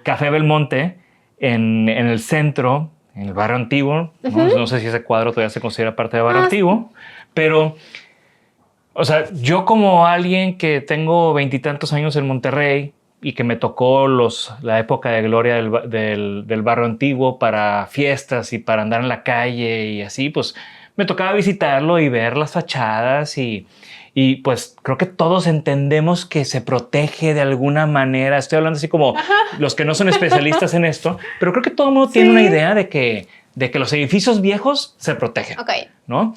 B: Café Belmonte en el centro, en el barrio antiguo. No sé si ese cuadro todavía se considera parte del barrio antiguo, pero, o sea, yo como alguien que tengo 20 y tantos años en Monterrey y que me tocó la época de gloria del barrio antiguo para fiestas y para andar en la calle y así, pues me tocaba visitarlo y ver las fachadas y pues creo que todos entendemos que se protege de alguna manera. Estoy hablando así como los que no son especialistas en esto, pero creo que todo el mundo tiene una idea de que los edificios viejos se protegen, ¿no?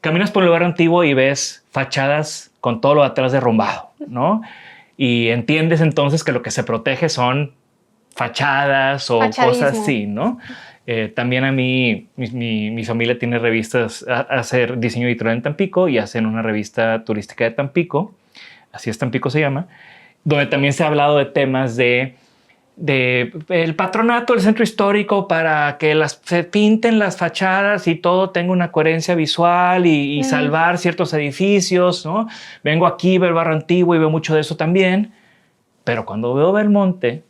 B: Caminas por el barrio antiguo y ves fachadas con todo lo de atrás derrumbado, ¿no? Y entiendes entonces que lo que se protege son fachadas o cosas así, ¿no? También a mí, mi familia tiene revistas, hacer diseño editorial en Tampico y hacen una revista turística de Tampico, así es, Tampico se llama, donde también se ha hablado de temas de el patronato del centro histórico para que se pinten las fachadas y todo tenga una coherencia visual y salvar ciertos edificios, ¿no? Vengo aquí, veo el barrio antiguo y veo mucho de eso también, pero cuando veo Belmonte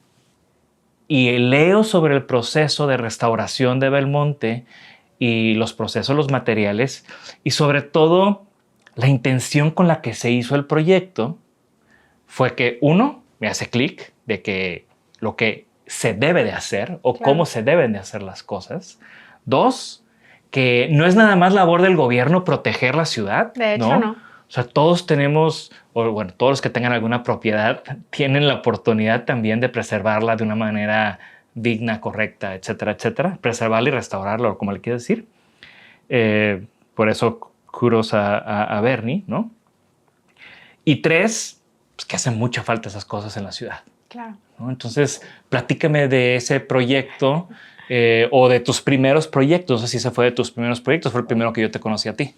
B: y leo sobre el proceso de restauración de Belmonte y los procesos, los materiales y sobre todo la intención con la que se hizo el proyecto, fue que uno, me hace clic de que lo que se debe de hacer o cómo se deben de hacer las cosas. Dos, que no es nada más labor del gobierno proteger la ciudad.
D: De hecho, no.
B: O sea, todos tenemos, o bueno, todos los que tengan alguna propiedad tienen la oportunidad también de preservarla de una manera digna, correcta, etcétera, etcétera. Preservarla y restaurarla, como le quieres decir. Por eso, kudos a Bernie, ¿no? Y tres, pues que hacen mucha falta esas cosas en la ciudad.
D: Claro.
B: ¿No? Entonces, platícame de ese proyecto o de tus primeros proyectos. No sé si ese fue de tus primeros proyectos, fue el primero que yo te conocí a ti.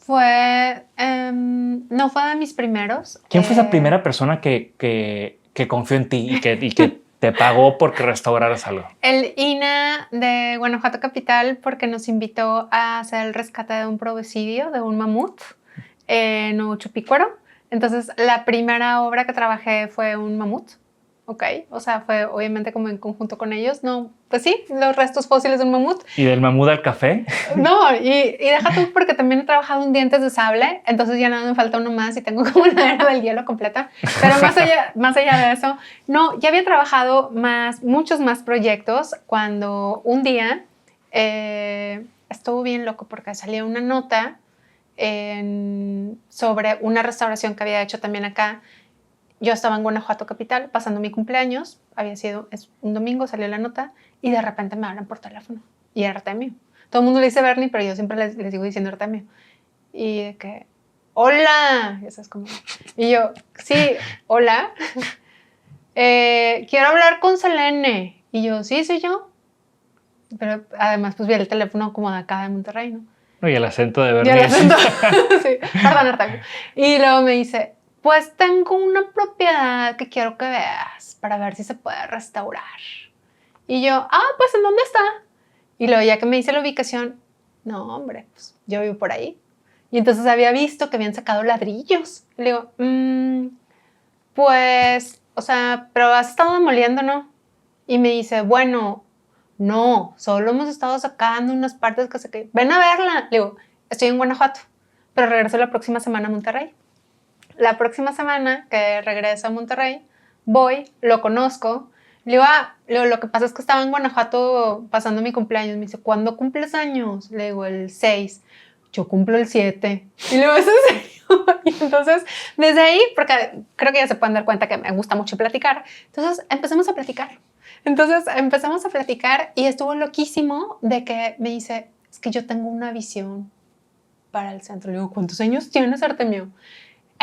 D: No fue de mis primeros.
B: ¿Quién fue esa primera persona que confió en ti y que te pagó porque restauraras algo?
D: El INA de Guanajuato Capital, porque nos invitó a hacer el rescate de un probecidio de un mamut en Nuevo Chupícuaro. Entonces, la primera obra que trabajé fue un mamut. O sea, fue obviamente como en conjunto con ellos. No, pues sí, los restos fósiles de un mamut.
B: ¿Y del mamut al café?
D: No, y deja tú porque también he trabajado en dientes de sable, entonces ya nada me falta uno más y tengo como una era del hielo completa. Pero más allá de eso, no, ya había trabajado muchos más proyectos cuando un día estuvo bien loco porque salía una nota sobre una restauración que había hecho también acá. Yo estaba en Guanajuato Capital pasando mi cumpleaños, es un domingo, salió la nota y de repente me hablan por teléfono y era Artemio. Todo el mundo le dice Bernie, pero yo siempre les sigo diciendo Artemio. Y de que, hola, y eso es como, y yo, sí, hola, quiero hablar con Selene. Y yo, sí, soy yo. Pero además pues vi el teléfono como de acá de Monterrey, ¿no?
B: Y el acento de Bernie.
D: Y el acento, sí, perdón, Artemio. Y luego me dice, pues tengo una propiedad que quiero que veas para ver si se puede restaurar. Y yo, pues ¿en dónde está? Y luego ya que me dice la ubicación, no, hombre, pues yo vivo por ahí. Y entonces había visto que habían sacado ladrillos. Y le digo, pues, o sea, pero has estado demoliendo, ¿no? Y me dice, bueno, no, solo hemos estado sacando unas partes que ven a verla. Le digo, estoy en Guanajuato, pero regreso la próxima semana a Monterrey. La próxima semana que regreso a Monterrey, Voy, lo conozco. Le digo, lo que pasa es que estaba en Guanajuato pasando mi cumpleaños. Me dice, ¿cuándo cumples años? Le digo, el 6. Yo cumplo el 7. Y le digo, ¿es en serio? Y entonces, desde ahí, porque creo que ya se pueden dar cuenta que me gusta mucho platicar. Entonces, empezamos a platicar. Y estuvo loquísimo de que me dice, es que yo tengo una visión para el centro. Le digo, ¿cuántos años tienes, Artemio?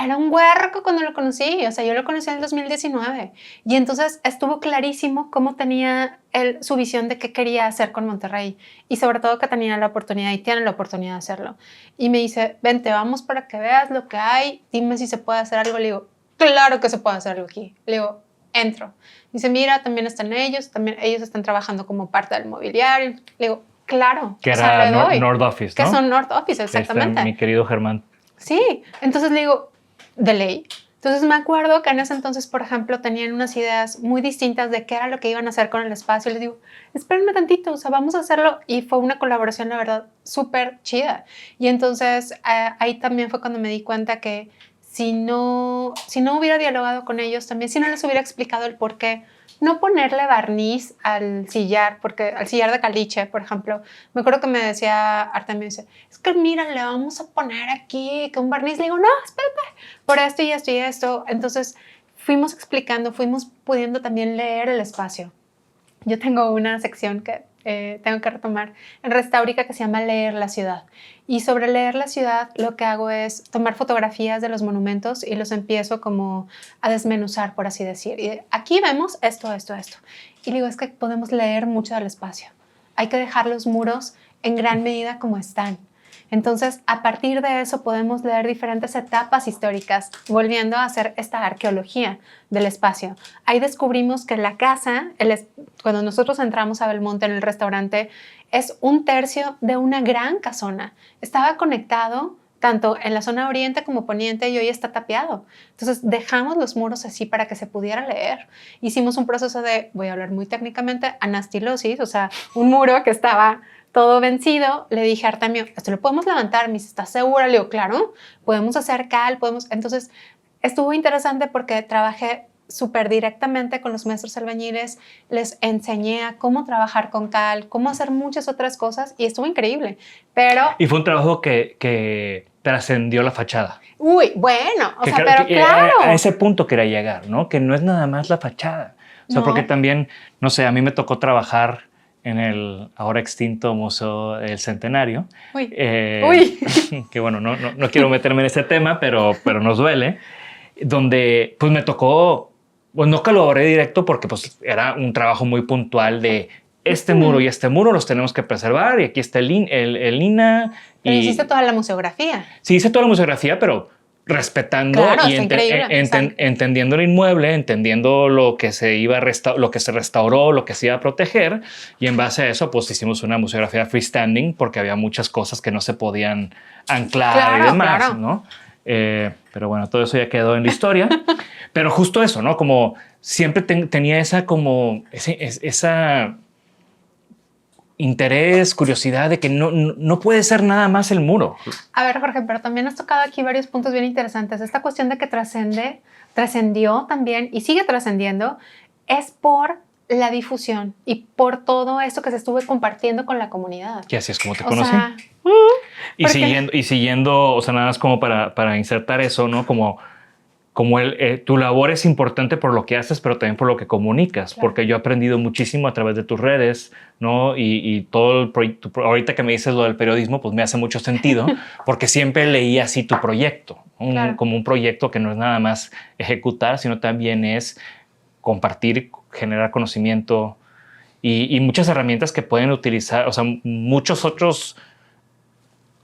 D: Era un huerco cuando lo conocí, o sea, yo lo conocí en el 2019 y entonces estuvo clarísimo cómo tenía él su visión de qué quería hacer con Monterrey y sobre todo que tenía la oportunidad y tiene la oportunidad de hacerlo. Y me dice, vente, vamos para que veas lo que hay, dime si se puede hacer algo. Le digo, claro que se puede hacer algo aquí. Le digo, entro. Dice, mira, también están ellos están trabajando como parte del mobiliario. Le digo, claro.
B: Que era North Office, ¿no?
D: Que son North Office, exactamente.
B: Mi querido Germán.
D: Sí, entonces le digo, de ley. Entonces me acuerdo que en ese entonces, por ejemplo, tenían unas ideas muy distintas de qué era lo que iban a hacer con el espacio. Les digo, espérenme tantito, o sea, vamos a hacerlo. Y fue una colaboración, la verdad, súper chida. Y entonces ahí también fue cuando me di cuenta que si no hubiera dialogado con ellos también, si no les hubiera explicado el por qué, no ponerle barniz al sillar, porque al sillar de caliche, por ejemplo, me acuerdo que me decía Artemio, dice, es que mira, le vamos a poner aquí que un barniz. Le digo, no, espérate, por esto y esto y esto. Entonces fuimos explicando, fuimos pudiendo también leer el espacio. Yo tengo una sección que tengo que retomar en Restaurica que se llama Leer la Ciudad. Y sobre leer la ciudad lo que hago es tomar fotografías de los monumentos y los empiezo como a desmenuzar, por así decir. Y aquí vemos esto, esto, esto. Y digo, es que podemos leer mucho del espacio. Hay que dejar los muros en gran medida como están. Entonces, a partir de eso podemos leer diferentes etapas históricas, volviendo a hacer esta arqueología del espacio. Ahí descubrimos que la casa, cuando nosotros entramos a Belmonte en el restaurante, es 1/3 de una gran casona. Estaba conectado tanto en la zona oriente como poniente y hoy está tapiado. Entonces, dejamos los muros así para que se pudiera leer. Hicimos un proceso de, voy a hablar muy técnicamente, anastilosis, o sea, un muro que estaba todo vencido. Le dije a Artemio, ¿esto lo podemos levantar? Me dice, ¿estás segura? Le digo, claro, podemos hacer cal, podemos. Entonces, estuvo interesante porque trabajé súper directamente con los maestros albañiles, les enseñé a cómo trabajar con cal, cómo hacer muchas otras cosas y estuvo increíble.
B: Y fue un trabajo que trascendió la fachada.
D: Uy, bueno, o sea, pero claro.
B: A ese punto quería llegar, ¿no? Que no es nada más la fachada. O sea, porque también, no sé, a mí me tocó trabajar en el ahora extinto Museo del Centenario.
D: Uy.
B: Que bueno, no quiero meterme en ese tema, pero nos duele. Donde pues me tocó, pues no colaboré directo porque pues era un trabajo muy puntual de este muro y este muro los tenemos que preservar y aquí está el INA.
D: Pero hiciste toda la museografía.
B: Sí, hice toda la museografía, pero respetando y entendiendo el inmueble, entendiendo lo que se iba lo que se restauró, lo que se iba a proteger, y en base a eso pues hicimos una museografía freestanding porque había muchas cosas que no se podían anclar y demás, ¿no? Pero bueno, todo eso ya quedó en la historia. Pero justo eso, ¿no? Como siempre tenía esa interés, curiosidad de que no puede ser nada más el muro.
D: A ver, Jorge, pero también has tocado aquí varios puntos bien interesantes. Esta cuestión de que trascendió también y sigue trascendiendo es por la difusión y por todo esto que se estuvo compartiendo con la comunidad.
B: Y así es como te conocí. Y siguiendo, o sea, nada más como para insertar eso, ¿no? Como tu labor es importante por lo que haces, pero también por lo que comunicas, claro. Porque yo he aprendido muchísimo a través de tus redes, ¿no? Y todo el proyecto, ahorita que me dices lo del periodismo, pues me hace mucho sentido, porque siempre leí así tu proyecto, claro. Como un proyecto que no es nada más ejecutar, sino también es compartir, generar conocimiento y muchas herramientas que pueden utilizar, o sea, muchos otros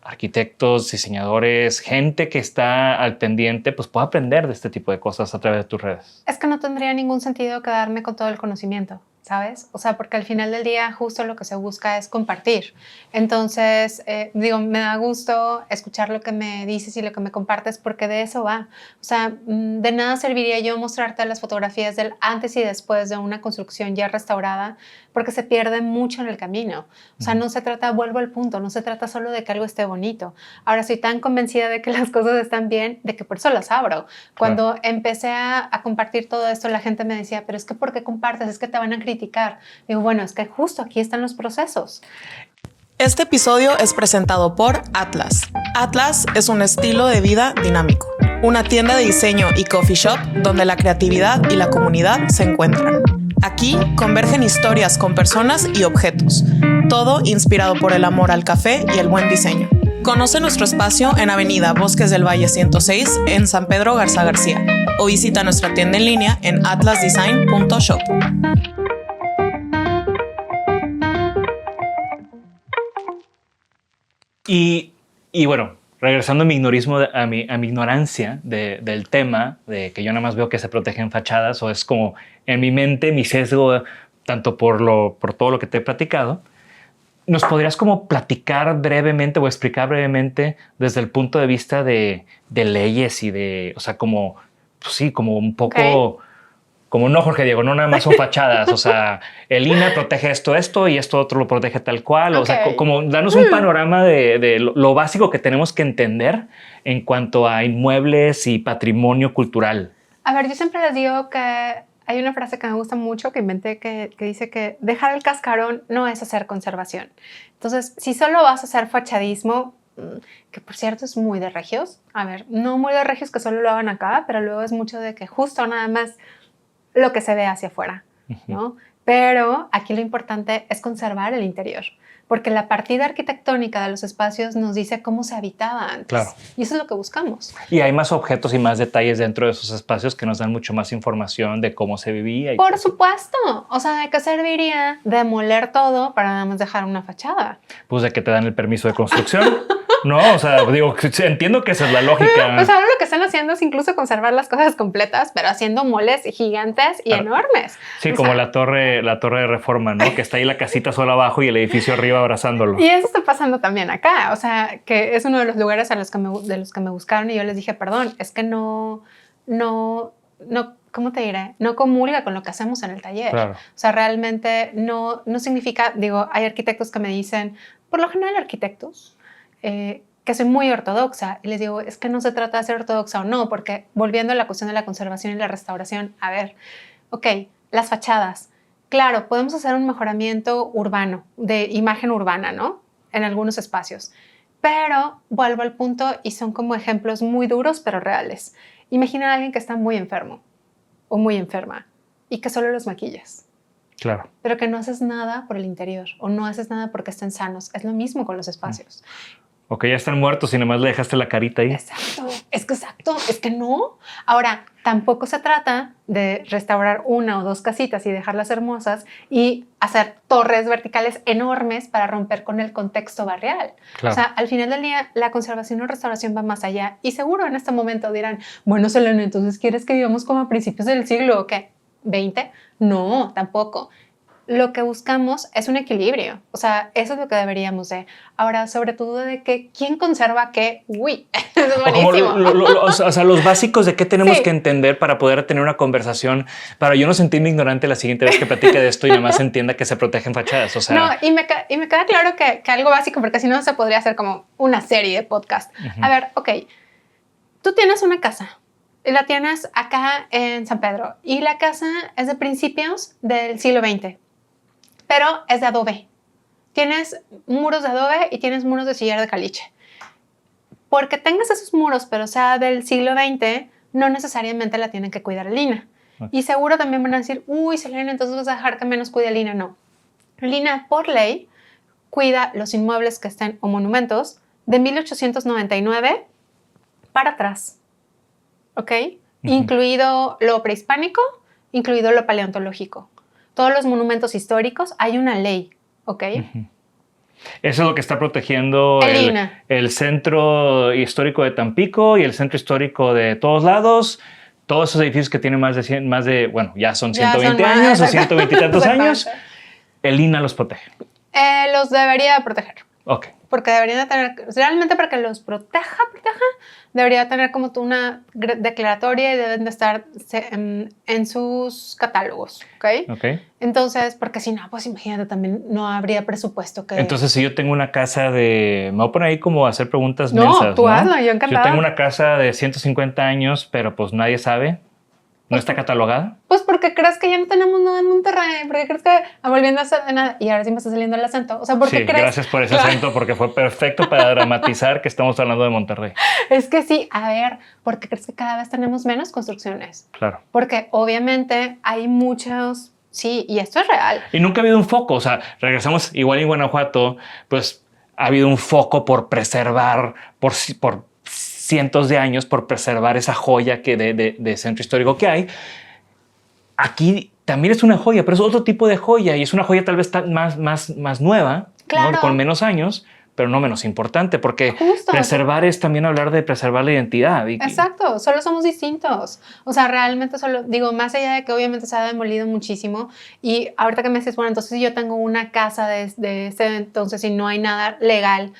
B: arquitectos, diseñadores, gente que está al pendiente, pues puede aprender de este tipo de cosas a través de tus redes.
D: Es que no tendría ningún sentido quedarme con todo el conocimiento. ¿sabes? O sea, porque al final del día justo lo que se busca es compartir. Entonces, me da gusto escuchar lo que me dices y lo que me compartes porque de eso va. O sea, de nada serviría yo mostrarte las fotografías del antes y después de una construcción ya restaurada porque se pierde mucho en el camino. O sea, no se trata, vuelvo al punto, no se trata solo de que algo esté bonito. Ahora, soy tan convencida de que las cosas están bien, de que por eso las abro. Cuando empecé a compartir todo esto, la gente me decía, pero es que ¿por qué compartes? Es que te van a criticar. Digo, bueno, es que justo aquí están los procesos.
C: Este episodio es presentado por Atlas. Atlas es un estilo de vida dinámico, una tienda de diseño y coffee shop donde la creatividad y la comunidad se encuentran. Aquí convergen historias con personas y objetos, todo inspirado por el amor al café y el buen diseño. Conoce nuestro espacio en Avenida Bosques del Valle 106 en San Pedro Garza García o visita nuestra tienda en línea en atlasdesign.shop.
B: Y bueno, regresando a mi ignorismo, a mi ignorancia del tema, de que yo nada más veo que se protegen fachadas, o es como en mi mente, mi sesgo, tanto por todo lo que te he platicado, ¿nos podrías como platicar brevemente o explicar brevemente desde el punto de vista de leyes y de, o sea, como, pues sí, como un poco... Okay. Como no, Jorge Diego, no nada más son fachadas. O sea, el INAH protege esto y esto otro lo protege tal cual. Okay. O sea, como darnos un panorama de lo básico que tenemos que entender en cuanto a inmuebles y patrimonio cultural.
D: A ver, yo siempre les digo que hay una frase que me gusta mucho que inventé que dice que dejar el cascarón no es hacer conservación. Entonces, si solo vas a hacer fachadismo, que por cierto es muy de regios. A ver, no muy de regios que solo lo hagan acá, pero luego es mucho de que justo nada más lo que se ve hacia afuera, ¿no? Pero aquí lo importante es conservar el interior, porque la partida arquitectónica de los espacios nos dice cómo se habitaba antes.
B: Claro.
D: Y eso es lo que buscamos.
B: Y hay más objetos y más detalles dentro de esos espacios que nos dan mucho más información de cómo se vivía.
D: Por supuesto. O sea, ¿de qué serviría demoler todo para nada más dejar una fachada?
B: Pues de que te dan el permiso de construcción. No, o sea, digo, entiendo que esa es la lógica.
D: Pues ahora lo que están haciendo es incluso conservar las cosas completas, pero haciendo moles gigantes y enormes.
B: Sí, o como sea, la torre de Reforma, ¿no? Que está ahí la casita sola abajo y el edificio arriba abrazándolo.
D: Y eso está pasando también acá. O sea, que es uno de los lugares de los que me buscaron y yo les dije, perdón, es que no, ¿cómo te diré? No comulga con lo que hacemos en el taller.
B: Claro.
D: O sea, realmente no significa, digo, hay arquitectos que me dicen, por lo general arquitectos, que soy muy ortodoxa y les digo, es que no se trata de ser ortodoxa o no, porque volviendo a la cuestión de la conservación y la restauración, a ver, ok, las fachadas, claro, podemos hacer un mejoramiento urbano, de imagen urbana, ¿no? En algunos espacios, pero vuelvo al punto y son como ejemplos muy duros pero reales. Imagina a alguien que está muy enfermo o muy enferma y que solo los maquillas.
B: Claro.
D: Pero que no haces nada por el interior o no haces nada porque estén sanos. Es lo mismo con los espacios.
B: O que ya están muertos y nomás le dejaste la carita ahí.
D: Exacto, es que no. Ahora, tampoco se trata de restaurar una o dos casitas y dejarlas hermosas y hacer torres verticales enormes para romper con el contexto barrial. Claro. O sea, al final del día, la conservación o restauración va más allá. Y seguro en este momento dirán, bueno, Selene, entonces ¿quieres que vivamos como a principios del siglo o qué? ¿20? No, tampoco. Lo que buscamos es un equilibrio. O sea, eso es lo que deberíamos de. Ahora, sobre todo de que quién conserva qué. Uy, es buenísimo.
B: O sea, los básicos de qué tenemos que entender para poder tener una conversación, para yo no sentirme ignorante la siguiente vez que platique de esto y nada más entienda que se protegen fachadas. O sea,
D: no, y me queda claro que algo básico, porque si no se podría hacer como una serie de podcast. A ver, ok, tú tienes una casa. Y la tienes acá en San Pedro. Y la casa es de principios del siglo XX. Pero es de adobe. Tienes muros de adobe y tienes muros de sillar de caliche. Porque tengas esos muros, pero sea del siglo XX, no necesariamente la tienen que cuidar el INAH. Okay. Y seguro también van a decir, uy, Selene, entonces vas a dejar que menos cuide el INAH. No. El INAH, por ley, cuida los inmuebles que estén o monumentos de 1899 para atrás. ¿Ok? Incluido lo prehispánico, incluido lo paleontológico. Todos los monumentos históricos, hay una ley, ¿ok?
B: Eso es lo que está protegiendo el centro histórico de Tampico y el centro histórico de todos lados. todos esos edificios que tienen más de 100, bueno, ya son
D: Ya
B: 120
D: son más,
B: años o 120 y tantos años,
D: exactamente.
B: el INAH los protege.
D: Los debería proteger.
B: Ok.
D: Porque deberían de tener, realmente para que los proteja, debería tener como tú una declaratoria y deben de estar en sus catálogos, ¿ok?
B: Ok.
D: Entonces, porque si no, pues imagínate, también no habría presupuesto que...
B: Entonces, si yo tengo una casa me voy a poner ahí como a hacer preguntas
D: No,
B: mensas,
D: tú
B: ¿no?
D: hazlo, yo
B: Si yo
D: encantada.
B: tengo una casa de 150 años, pero pues nadie sabe, ¿no está catalogada?
D: Pues porque crees que ya no tenemos nada en Monterrey, porque crees que volviendo a hacer nada, y ahora sí me está saliendo el acento, o sea, porque
B: Sí,
D: crees...
B: gracias por ese acento, porque fue perfecto para dramatizar que estamos hablando de Monterrey.
D: Es que sí, a ver, porque crees que cada vez tenemos menos construcciones,
B: Claro.
D: porque obviamente hay muchos... Sí, y esto es real.
B: Y nunca ha habido un foco, o sea, regresamos igual en Guanajuato, pues ha habido un foco por preservar, por cientos de años, por preservar esa joya que de centro histórico que hay. Aquí también es una joya, pero es otro tipo de joya y es una joya tal vez más nueva,
D: Claro.
B: ¿no? Con menos años, pero no menos importante, porque
D: Justo.
B: preservar es también hablar de preservar la identidad.
D: Exacto, solo somos distintos. O sea, realmente solo, digo, más allá de que obviamente se ha demolido muchísimo y ahorita que me dices, bueno, entonces si yo tengo una casa de ese entonces y no hay nada legal,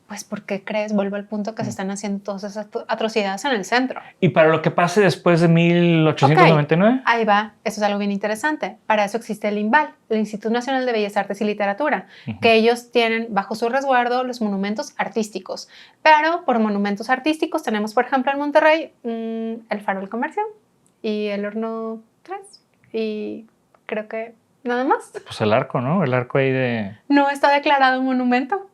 D: pues ¿por qué crees? Vuelvo al punto que se están haciendo todas esas atrocidades en el centro.
B: Y para lo que pase después de 1899.
D: Okay, ahí va, eso es algo bien interesante. Para eso existe el INVAL, el Instituto Nacional de Bellas Artes y Literatura, que ellos tienen bajo su resguardo los monumentos artísticos. Pero por monumentos artísticos tenemos, por ejemplo, en Monterrey, el Faro del Comercio y el Horno 3 y creo que nada más.
B: Pues el arco, ¿no? El arco ahí de...
D: No está declarado monumento.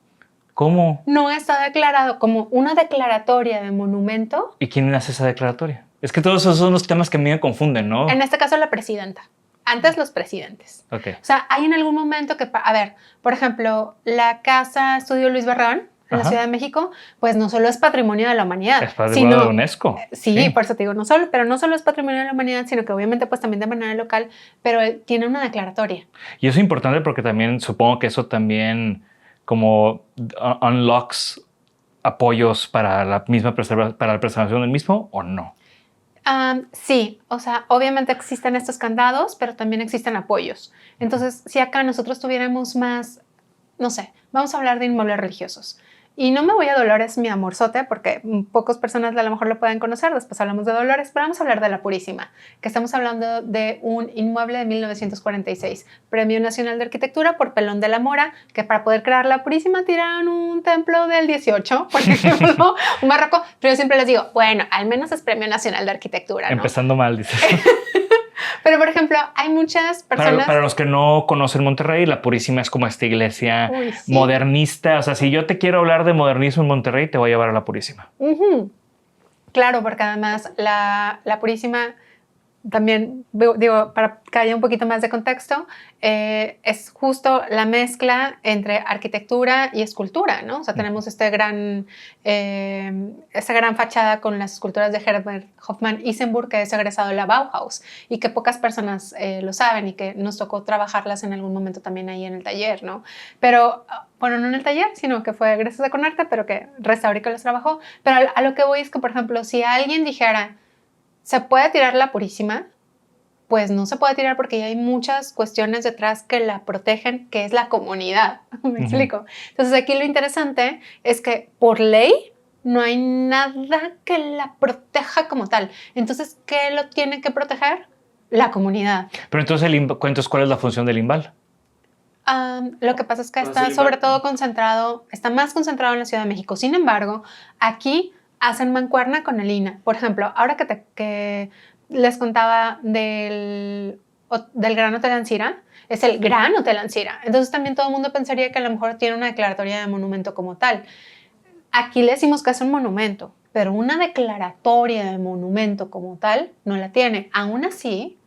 B: ¿Cómo?
D: No está declarado como una declaratoria de monumento.
B: ¿Y quién hace esa declaratoria? Es que todos esos son los temas que a mí me confunden, ¿no?
D: En este caso, la presidenta. Antes los presidentes.
B: Ok.
D: O sea, hay en algún momento que, a ver, por ejemplo, la Casa Estudio Luis Barragán en la Ciudad de México, pues no solo es patrimonio de la humanidad.
B: Es patrimonio de UNESCO.
D: Sí, por eso te digo, no solo, pero no solo es patrimonio de la humanidad, sino que obviamente pues también de manera local, pero tiene una declaratoria.
B: Y eso es importante porque también supongo que eso también como unlocks apoyos para la misma para la preservación del mismo, ¿o no?
D: Sí, o sea, obviamente existen estos candados, pero también existen apoyos. Entonces, si acá nosotros tuviéramos más, no sé, vamos a hablar de inmuebles religiosos. Y no me voy a Dolores, mi amorzote, porque pocas personas a lo mejor lo pueden conocer, después hablamos de Dolores, pero vamos a hablar de La Purísima, que estamos hablando de un inmueble de 1946, Premio Nacional de Arquitectura por Pelón de la Mora, que para poder crear La Purísima tiraron un templo del 18, por ejemplo, un barroco, pero yo siempre les digo, bueno, al menos es Premio Nacional de Arquitectura, ¿no?
B: Empezando mal, dices.
D: Pero, por ejemplo, hay muchas personas...
B: Para los que no conocen Monterrey, La Purísima es como esta iglesia
D: sí.
B: modernista. O sea, si yo te quiero hablar de modernismo en Monterrey, te voy a llevar a La Purísima.
D: Claro, porque además la Purísima... También, digo, para que haya un poquito más de contexto, es justo la mezcla entre arquitectura y escultura, ¿no? O sea, tenemos esta gran fachada con las esculturas de Herbert Hofmann Isenburg, que es egresado de la Bauhaus, y que pocas personas lo saben y que nos tocó trabajarlas en algún momento también ahí en el taller, ¿no? Pero, bueno, no en el taller, sino que fue gracias a Conarte, pero que restauró y que los trabajó. Pero a lo que voy es que, por ejemplo, si alguien dijera... ¿Se puede tirar La Purísima? Pues no se puede tirar porque ya hay muchas cuestiones detrás que la protegen, que es la comunidad. ¿Me explico? Entonces aquí lo interesante es que por ley no hay nada que la proteja como tal. Entonces, ¿qué lo tiene que proteger? La comunidad.
B: Pero entonces, ¿cuál es la función del INVAL?
D: Lo que pasa es que está sobre todo concentrado, está más concentrado en la Ciudad de México. Sin embargo, aquí hacen mancuerna con el INAH. Por ejemplo, ahora que les contaba del Gran Hotel Ancira, es el Gran Hotel Ancira. Entonces también todo el mundo pensaría que a lo mejor tiene una declaratoria de monumento como tal. Aquí le decimos que es un monumento, pero una declaratoria de monumento como tal no la tiene. Aún así,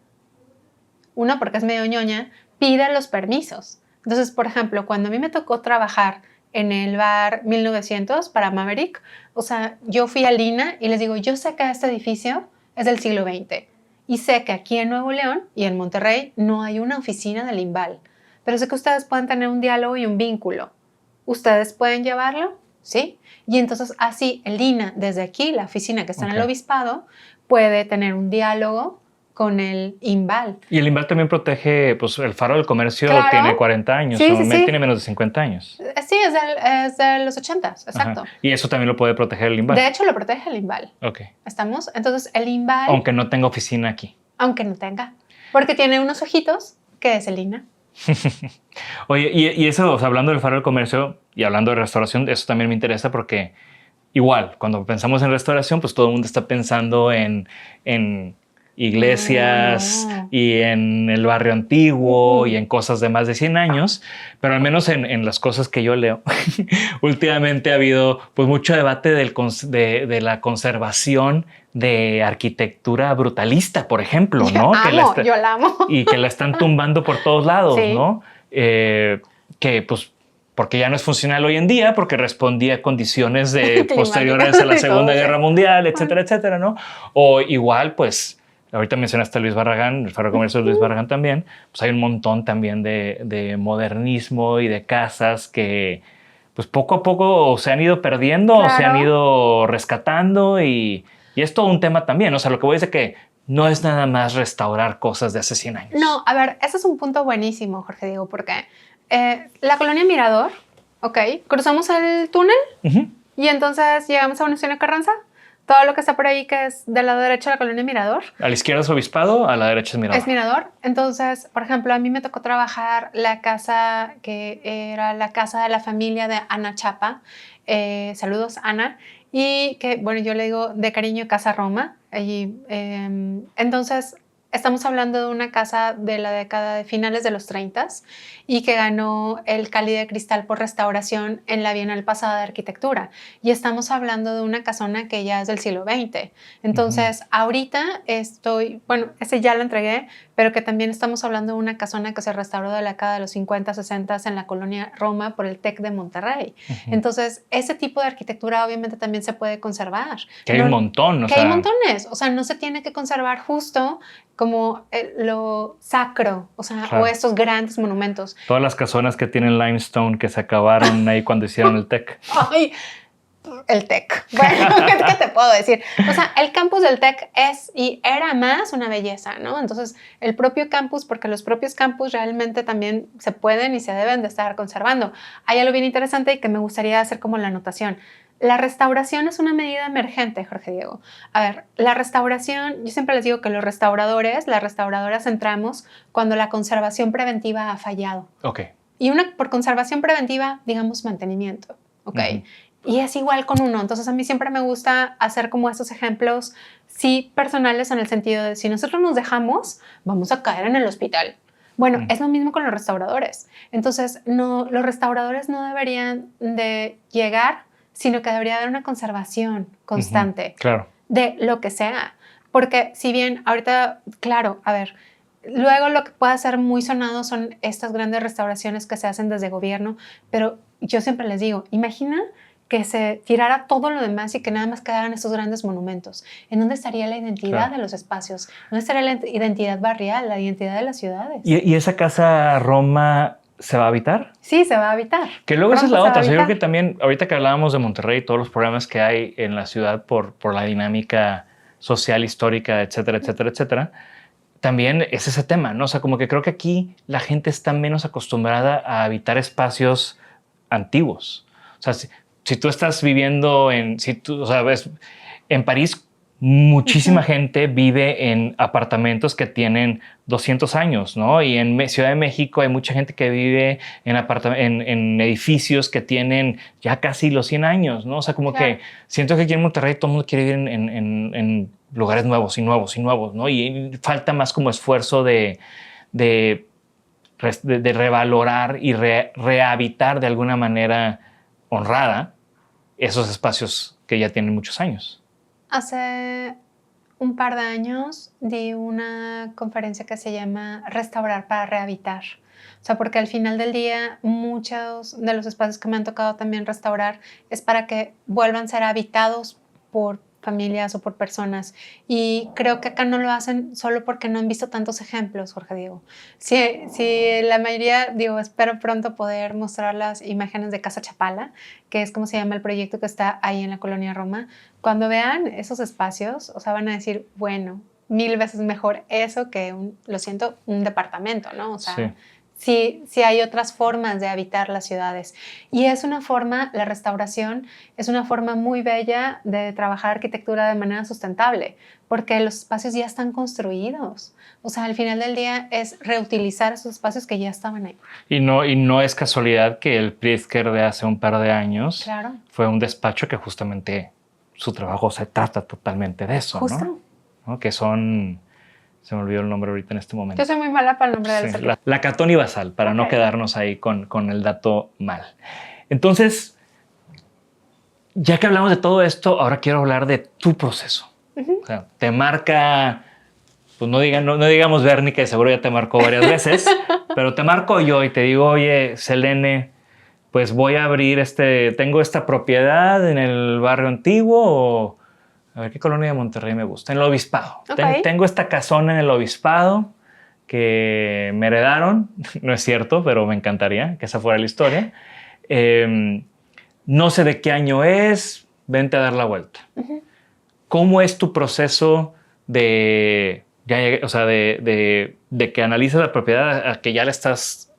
D: una, porque es medio ñoña, pide los permisos. Entonces, por ejemplo, cuando a mí me tocó trabajar en el bar 1900 para Maverick, o sea, yo fui al INAH y les digo, yo sé que este edificio es del siglo XX y sé que aquí en Nuevo León y en Monterrey no hay una oficina del INVAL, pero sé que ustedes pueden tener un diálogo y un vínculo. ¿Ustedes pueden llevarlo? Sí. Y entonces así el INAH, desde aquí, la oficina que está en el obispado, puede tener un diálogo con el INVAL.
B: Y el INVAL también protege, pues el Faro del Comercio tiene 40 años,
D: sí, sí.
B: tiene menos de 50 años.
D: Sí, es de los 80s, exacto.
B: Ajá. Y eso también lo puede proteger el INVAL.
D: De hecho, lo protege el INVAL.
B: Ok.
D: ¿Estamos? Entonces, el INVAL...
B: Aunque no tenga oficina aquí.
D: Aunque no tenga. Porque tiene unos ojitos que es el INA.
B: Oye, y eso, o sea, hablando del Faro del Comercio y hablando de restauración, eso también me interesa porque igual, cuando pensamos en restauración, pues todo el mundo está pensando en iglesias y en el barrio antiguo y en cosas de más de 100 años, pero al menos en las cosas que yo leo, últimamente ha habido pues mucho debate de la conservación de arquitectura brutalista, por ejemplo, ¿no?
D: Yo la amo.
B: Y que la están tumbando por todos lados,
D: sí.
B: ¿no? Que pues porque ya no es funcional hoy en día, porque respondía a condiciones posteriores a la Segunda Guerra Mundial, etcétera, etcétera, ¿no? O igual, pues, ahorita mencionaste a Luis Barragán, el Faro de Comercio de Luis Barragán también, pues hay un montón también de modernismo y de casas que pues poco a poco se han ido perdiendo, o se han ido rescatando y es todo un tema también. O sea, lo que voy a decir es que no es nada más restaurar cosas de hace 100 años.
D: No, a ver, ese es un punto buenísimo, Jorge Diego, porque la colonia Mirador, cruzamos el túnel y entonces llegamos a Venustiano Carranza. Todo lo que está por ahí, que es del lado derecho de la colonia Mirador.
B: A la izquierda es Obispado, a la derecha es Mirador.
D: Es Mirador. Entonces, por ejemplo, a mí me tocó trabajar la casa que era la casa de la familia de Ana Chapa. Saludos, Ana. Y que, bueno, yo le digo de cariño Casa Roma. Entonces, estamos hablando de una casa de la década de finales de los 30 y que ganó el Cali de Cristal por restauración en la Bienal pasada de Arquitectura. Y estamos hablando de una casona que ya es del siglo XX. Entonces, ahorita ese ya lo entregué, pero que también estamos hablando de una casona que se restauró de la década de los 50, 60 en la colonia Roma por el TEC de Monterrey. Entonces, ese tipo de arquitectura obviamente también se puede conservar.
B: Que hay un montón.
D: Hay montones. O sea, no se tiene que conservar justo como lo sacro, o sea, o estos grandes monumentos.
B: Todas las casonas que tienen limestone que se acabaron ahí cuando hicieron el TEC.
D: Ay, el TEC. Bueno, ¿qué te puedo decir? O sea, el campus del TEC es y era más una belleza, ¿no? Entonces, el propio campus, porque los propios campus realmente también se pueden y se deben de estar conservando. Hay algo bien interesante y que me gustaría hacer como la anotación. La restauración es una medida emergente, Jorge Diego. A ver, la restauración, yo siempre les digo que las restauradoras entramos cuando la conservación preventiva ha fallado.
B: Ok.
D: Y por conservación preventiva, digamos mantenimiento. Ok. Y es igual con uno. Entonces, a mí siempre me gusta hacer como estos ejemplos, sí, personales en el sentido de si nosotros nos dejamos, vamos a caer en el hospital. Bueno, es lo mismo con los restauradores. Entonces, los restauradores no deberían de llegar, sino que debería haber una conservación constante de lo que sea. Porque si bien ahorita, claro, a ver, luego lo que puede ser muy sonado son estas grandes restauraciones que se hacen desde gobierno, pero yo siempre les digo, imagina que se tirara todo lo demás y que nada más quedaran estos grandes monumentos. ¿En dónde estaría la identidad de los espacios? ¿Dónde estaría la identidad barrial, la identidad de las ciudades?
B: ¿Y esa casa Roma se va a habitar?
D: Sí, se va a habitar.
B: Que luego esa es la otra. Yo creo que también, ahorita que hablábamos de Monterrey, todos los problemas que hay en la ciudad por la dinámica social, histórica, etcétera, etcétera, etcétera, también es ese tema, ¿no? O sea, como que creo que aquí la gente está menos acostumbrada a habitar espacios antiguos. O sea, si tú estás viviendo en París, muchísima gente vive en apartamentos que tienen 200 años, ¿no? Y en Ciudad de México hay mucha gente que vive en edificios que tienen ya casi los 100 años, ¿no? O sea, como que siento que aquí en Monterrey todo el mundo quiere vivir en lugares nuevos y nuevos y nuevos, ¿no? Y falta más como esfuerzo de revalorar y rehabitar de alguna manera honrada esos espacios que ya tienen muchos años.
D: Hace un par de años di una conferencia que se llama Restaurar para Rehabitar. O sea, porque al final del día muchos de los espacios que me han tocado también restaurar es para que vuelvan a ser habitados por familias o por personas. Y creo que acá no lo hacen solo porque no han visto tantos ejemplos, Jorge Diego. Sí, la mayoría, digo, espero pronto poder mostrar las imágenes de Casa Chapala, que es como se llama el proyecto que está ahí en la Colonia Roma. Cuando vean esos espacios, o sea, van a decir, bueno, 1000 veces mejor eso que, lo siento, un departamento, ¿no? O sea, sí hay otras formas de habitar las ciudades. Y es una forma, la restauración es una forma muy bella de trabajar arquitectura de manera sustentable, porque los espacios ya están construidos. O sea, al final del día es reutilizar esos espacios que ya estaban ahí.
B: Y no es casualidad que el Pritzker de hace un par de años fue un despacho que justamente su trabajo se trata totalmente de eso, ¿no? Que son... Se me olvidó el nombre ahorita en este momento.
D: Yo soy muy mala para el nombre del servicio.
B: Lacatón y Basal, para no quedarnos ahí con el dato mal. Entonces, ya que hablamos de todo esto, ahora quiero hablar de tu proceso. O sea, te marca, pues no digamos Bernie, que seguro ya te marcó varias veces, pero te marco yo y te digo, oye, Selene, pues voy a abrir tengo esta propiedad en el barrio antiguo o... A ver, ¿qué colonia de Monterrey me gusta? En el Obispado. Tengo esta casona en el Obispado que me heredaron. No es cierto, pero me encantaría que esa fuera la historia. No sé de qué año es. Vente a dar la vuelta. ¿Cómo es tu proceso de que analices la propiedad a que ya le estás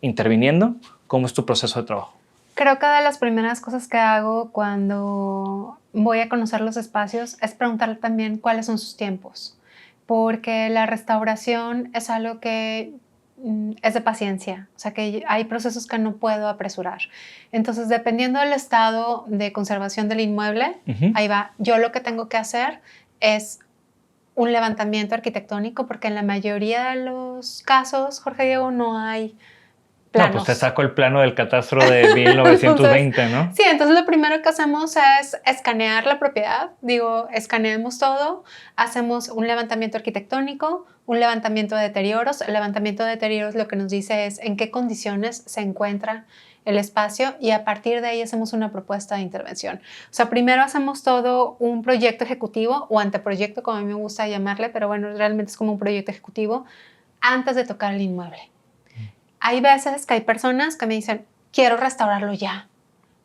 B: interviniendo? ¿Cómo es tu proceso de trabajo?
D: Creo que de las primeras cosas que hago cuando voy a conocer los espacios es preguntarle también cuáles son sus tiempos, porque la restauración es algo que es de paciencia, o sea que hay procesos que no puedo apresurar. Entonces, dependiendo del estado de conservación del inmueble, ahí va. Yo lo que tengo que hacer es un levantamiento arquitectónico, porque en la mayoría de los casos, Jorge Diego, no hay planos.
B: No, pues te saco el plano del catastro de 1920, ¿no?
D: Sí, entonces lo primero que hacemos es escanear la propiedad. Escaneamos todo, hacemos un levantamiento arquitectónico, un levantamiento de deterioros. El levantamiento de deterioros lo que nos dice es en qué condiciones se encuentra el espacio y a partir de ahí hacemos una propuesta de intervención. O sea, primero hacemos todo un proyecto ejecutivo o anteproyecto, como a mí me gusta llamarle, pero bueno, realmente es como un proyecto ejecutivo antes de tocar el inmueble. Hay veces que hay personas que me dicen, quiero restaurarlo ya.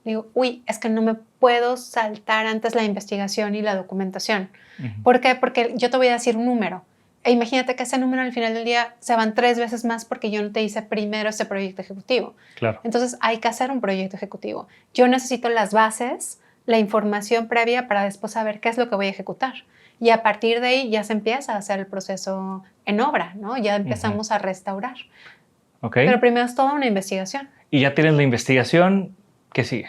D: Digo, es que no me puedo saltar antes la investigación y la documentación. ¿Por qué? Porque yo te voy a decir un número. E imagínate que ese número al final del día se van 3 veces más porque yo no te hice primero ese proyecto ejecutivo.
B: Claro.
D: Entonces hay que hacer un proyecto ejecutivo. Yo necesito las bases, la información previa para después saber qué es lo que voy a ejecutar. Y a partir de ahí ya se empieza a hacer el proceso en obra, ¿no? Ya empezamos a restaurar. Pero primero es toda una investigación.
B: Y ya tienes la investigación, ¿qué sigue?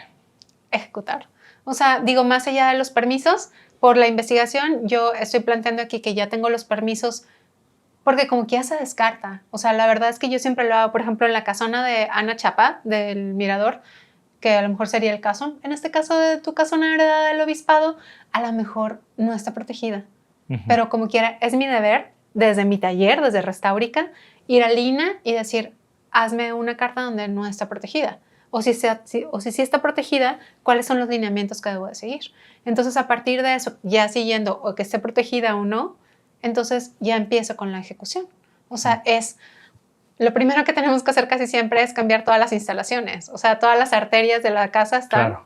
D: Ejecutar. O sea, más allá de los permisos, por la investigación, yo estoy planteando aquí que ya tengo los permisos, porque como que ya se descarta. O sea, la verdad es que yo siempre lo hago, por ejemplo, en la casona de Ana Chapa, del Mirador, que a lo mejor sería el caso. En este caso de tu casona heredada del Obispado, a lo mejor no está protegida. Pero como quiera, es mi deber, desde mi taller, desde Restaurica, ir al INAH y decir, hazme una carta donde no está protegida. O si sí está protegida, ¿cuáles son los lineamientos que debo de seguir? Entonces, a partir de eso, ya siguiendo o que esté protegida o no, entonces ya empiezo con la ejecución. O sea, lo primero que tenemos que hacer casi siempre es cambiar todas las instalaciones. O sea, todas las arterias de la casa están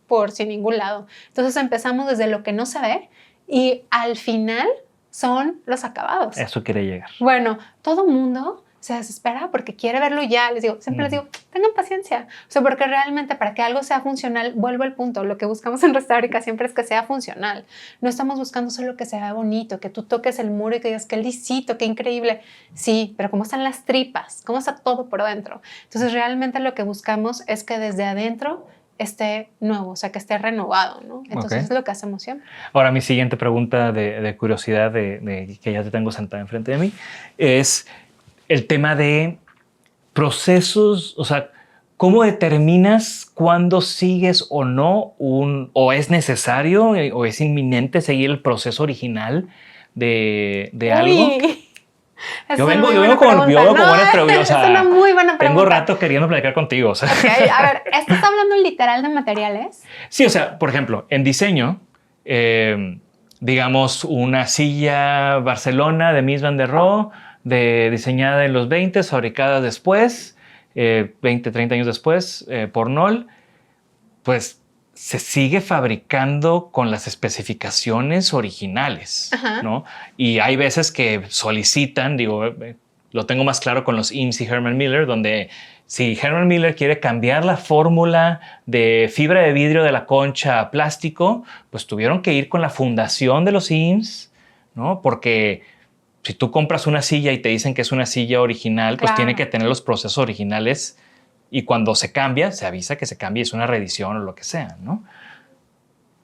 D: por sin ningún lado. Entonces, empezamos desde lo que no se ve y al final son los acabados.
B: Eso quiere llegar.
D: Bueno, todo mundo se desespera porque quiere verlo ya. Siempre les digo, tengan paciencia. O sea, porque realmente para que algo sea funcional, vuelvo al punto, lo que buscamos en Restaurica siempre es que sea funcional. No estamos buscando solo que sea bonito, que tú toques el muro y que digas, qué lisito, qué increíble. Sí, pero ¿cómo están las tripas? ¿Cómo está todo por dentro? Entonces, realmente lo que buscamos es que desde adentro esté nuevo, o sea, que esté renovado, ¿no? Entonces, es lo que hacemos siempre.
B: Ahora, mi siguiente pregunta de curiosidad, de que ya te tengo sentada enfrente de mí, es el tema de procesos, o sea, ¿cómo determinas cuándo sigues o no o es necesario o es inminente seguir el proceso original de algo? Yo vengo con buenas preguntas.
D: Es una muy buena pregunta.
B: Tengo rato queriendo platicar contigo. O sea.
D: Okay, a ver, ¿estás hablando literal de materiales?
B: Sí, o sea, por ejemplo, en diseño, digamos, una silla Barcelona de Mies van der Rohe, diseñada en los 20, fabricada después, 20, 30 años después, por Knoll, pues se sigue fabricando con las especificaciones originales, ¿no? Y hay veces que solicitan, digo, lo tengo más claro con los Eames y Herman Miller, donde si Herman Miller quiere cambiar la fórmula de fibra de vidrio de la concha a plástico, pues tuvieron que ir con la fundación de los Eames, ¿no? Porque si tú compras una silla y te dicen que es una silla original, pues tiene que tener los procesos originales. Y cuando se cambia, se avisa que se cambia, es una reedición o lo que sea, ¿no?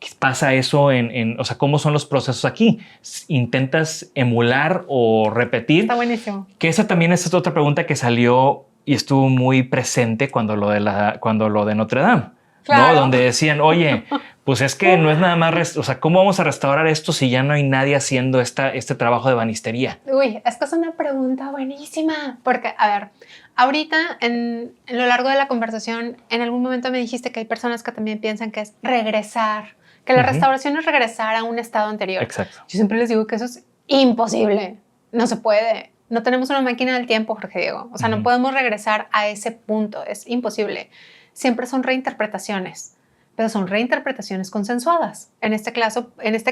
B: ¿Qué pasa eso o sea, cómo son los procesos aquí? ¿Intentas emular o repetir?
D: Está buenísimo.
B: Que esa también es otra pregunta que salió y estuvo muy presente cuando lo de Notre Dame,
D: claro.
B: ¿no? Donde decían, oye, pues es que no es nada más, o sea, ¿cómo vamos a restaurar esto si ya no hay nadie haciendo este trabajo de banistería?
D: Uy, es que es una pregunta buenísima, porque, a ver, ahorita en lo largo de la conversación, en algún momento me dijiste que hay personas que también piensan que es regresar, que la restauración es regresar a un estado anterior.
B: Exacto.
D: Yo siempre les digo que eso es imposible, no se puede. No tenemos una máquina del tiempo, Jorge Diego. O sea, no podemos regresar a ese punto, es imposible. Siempre son reinterpretaciones, pero son reinterpretaciones consensuadas, en este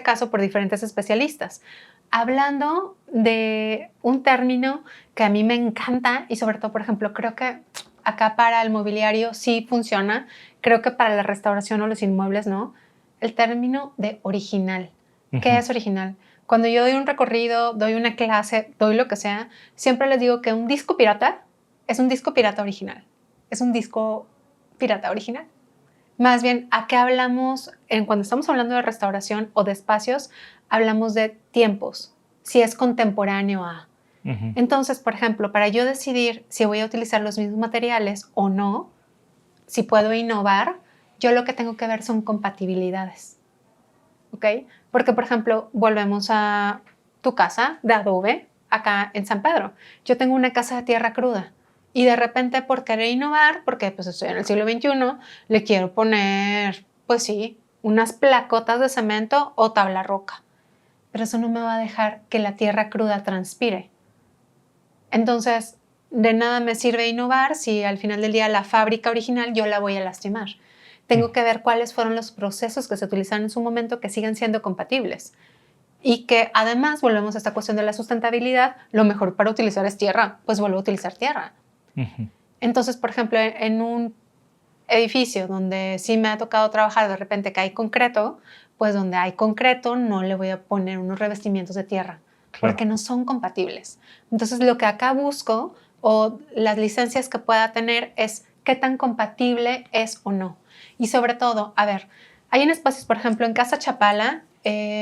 D: caso por diferentes especialistas. Hablando de un término que a mí me encanta y sobre todo, por ejemplo, creo que acá para el mobiliario sí funciona, creo que para la restauración o los inmuebles no, el término de original. ¿Qué es original? Cuando yo doy un recorrido, doy una clase, doy lo que sea, siempre les digo que un disco pirata es un disco pirata original. Es un disco pirata original. Más bien, ¿a qué hablamos? Cuando estamos hablando de restauración o de espacios, hablamos de tiempos, si es contemporáneo a. Entonces, por ejemplo, para yo decidir si voy a utilizar los mismos materiales o no, si puedo innovar, yo lo que tengo que ver son compatibilidades. ¿Ok? Porque, por ejemplo, volvemos a tu casa de adobe acá en San Pedro. Yo tengo una casa de tierra cruda y de repente por querer innovar, porque pues estoy en el siglo XXI, le quiero poner, pues sí, unas placotas de cemento o tabla roca. Pero eso no me va a dejar que la tierra cruda transpire. Entonces, de nada me sirve innovar si al final del día la fábrica original yo la voy a lastimar. Tengo que ver cuáles fueron los procesos que se utilizaron en su momento que sigan siendo compatibles. Y que además, volvemos a esta cuestión de la sustentabilidad, lo mejor para utilizar es tierra, pues vuelvo a utilizar tierra. Entonces, por ejemplo, en un edificio donde sí me ha tocado trabajar de repente que hay concreto, pues donde hay concreto no le voy a poner unos revestimientos de tierra, porque no son compatibles. Entonces, lo que acá busco o las licencias que pueda tener es qué tan compatible es o no. Y sobre todo, a ver, hay en espacios, por ejemplo, en Casa Chapala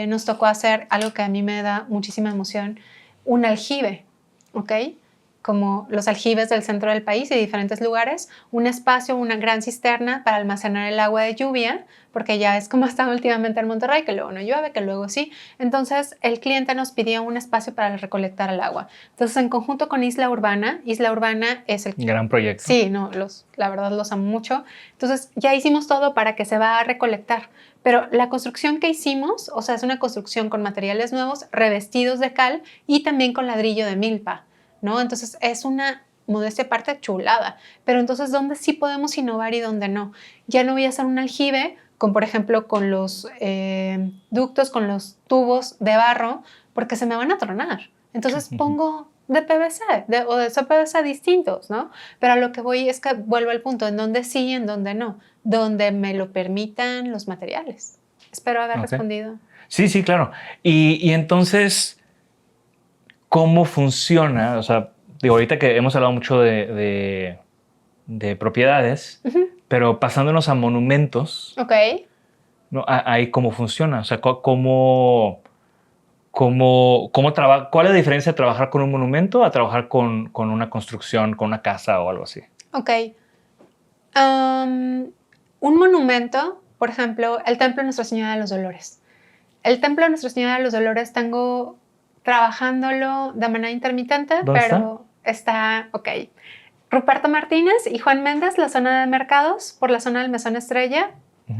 D: nos tocó hacer algo que a mí me da muchísima emoción, un aljibe, ¿ok? Como los aljibes del centro del país y diferentes lugares, un espacio, una gran cisterna para almacenar el agua de lluvia, porque ya es como está últimamente en Monterrey, que luego no llueve, que luego sí. Entonces, el cliente nos pidió un espacio para recolectar el agua. Entonces, en conjunto con Isla Urbana es el...
B: Gran proyecto.
D: Sí, no, la verdad los amo mucho. Entonces, ya hicimos todo para que se va a recolectar. Pero la construcción que hicimos, o sea, es una construcción con materiales nuevos, revestidos de cal y también con ladrillo de milpa, ¿no? Entonces, es una modestia aparte chulada. Pero entonces, ¿dónde sí podemos innovar y dónde no? Ya no voy a hacer un aljibe por ejemplo, con los ductos, con los tubos de barro, porque se me van a tronar. Entonces pongo de PVC o de CPVC distintos, ¿no? Pero a lo que voy es que vuelvo al punto, en donde sí y en donde no, donde me lo permitan los materiales. Espero haber respondido.
B: Sí, sí, claro. Y entonces, ¿cómo funciona? O sea, digo, ahorita que hemos hablado mucho de propiedades, pero pasándonos a monumentos, ¿no? Ahí cómo funciona, o sea, ¿cuál es la diferencia de trabajar con un monumento a trabajar con una construcción, con una casa o algo así?
D: Ok. Un monumento, por ejemplo, el Templo de Nuestra Señora de los Dolores. El Templo de Nuestra Señora de los Dolores tengo trabajándolo de manera intermitente, pero está Ruperto Martínez y Juan Méndez, la zona de mercados, por la zona del Mesón Estrella,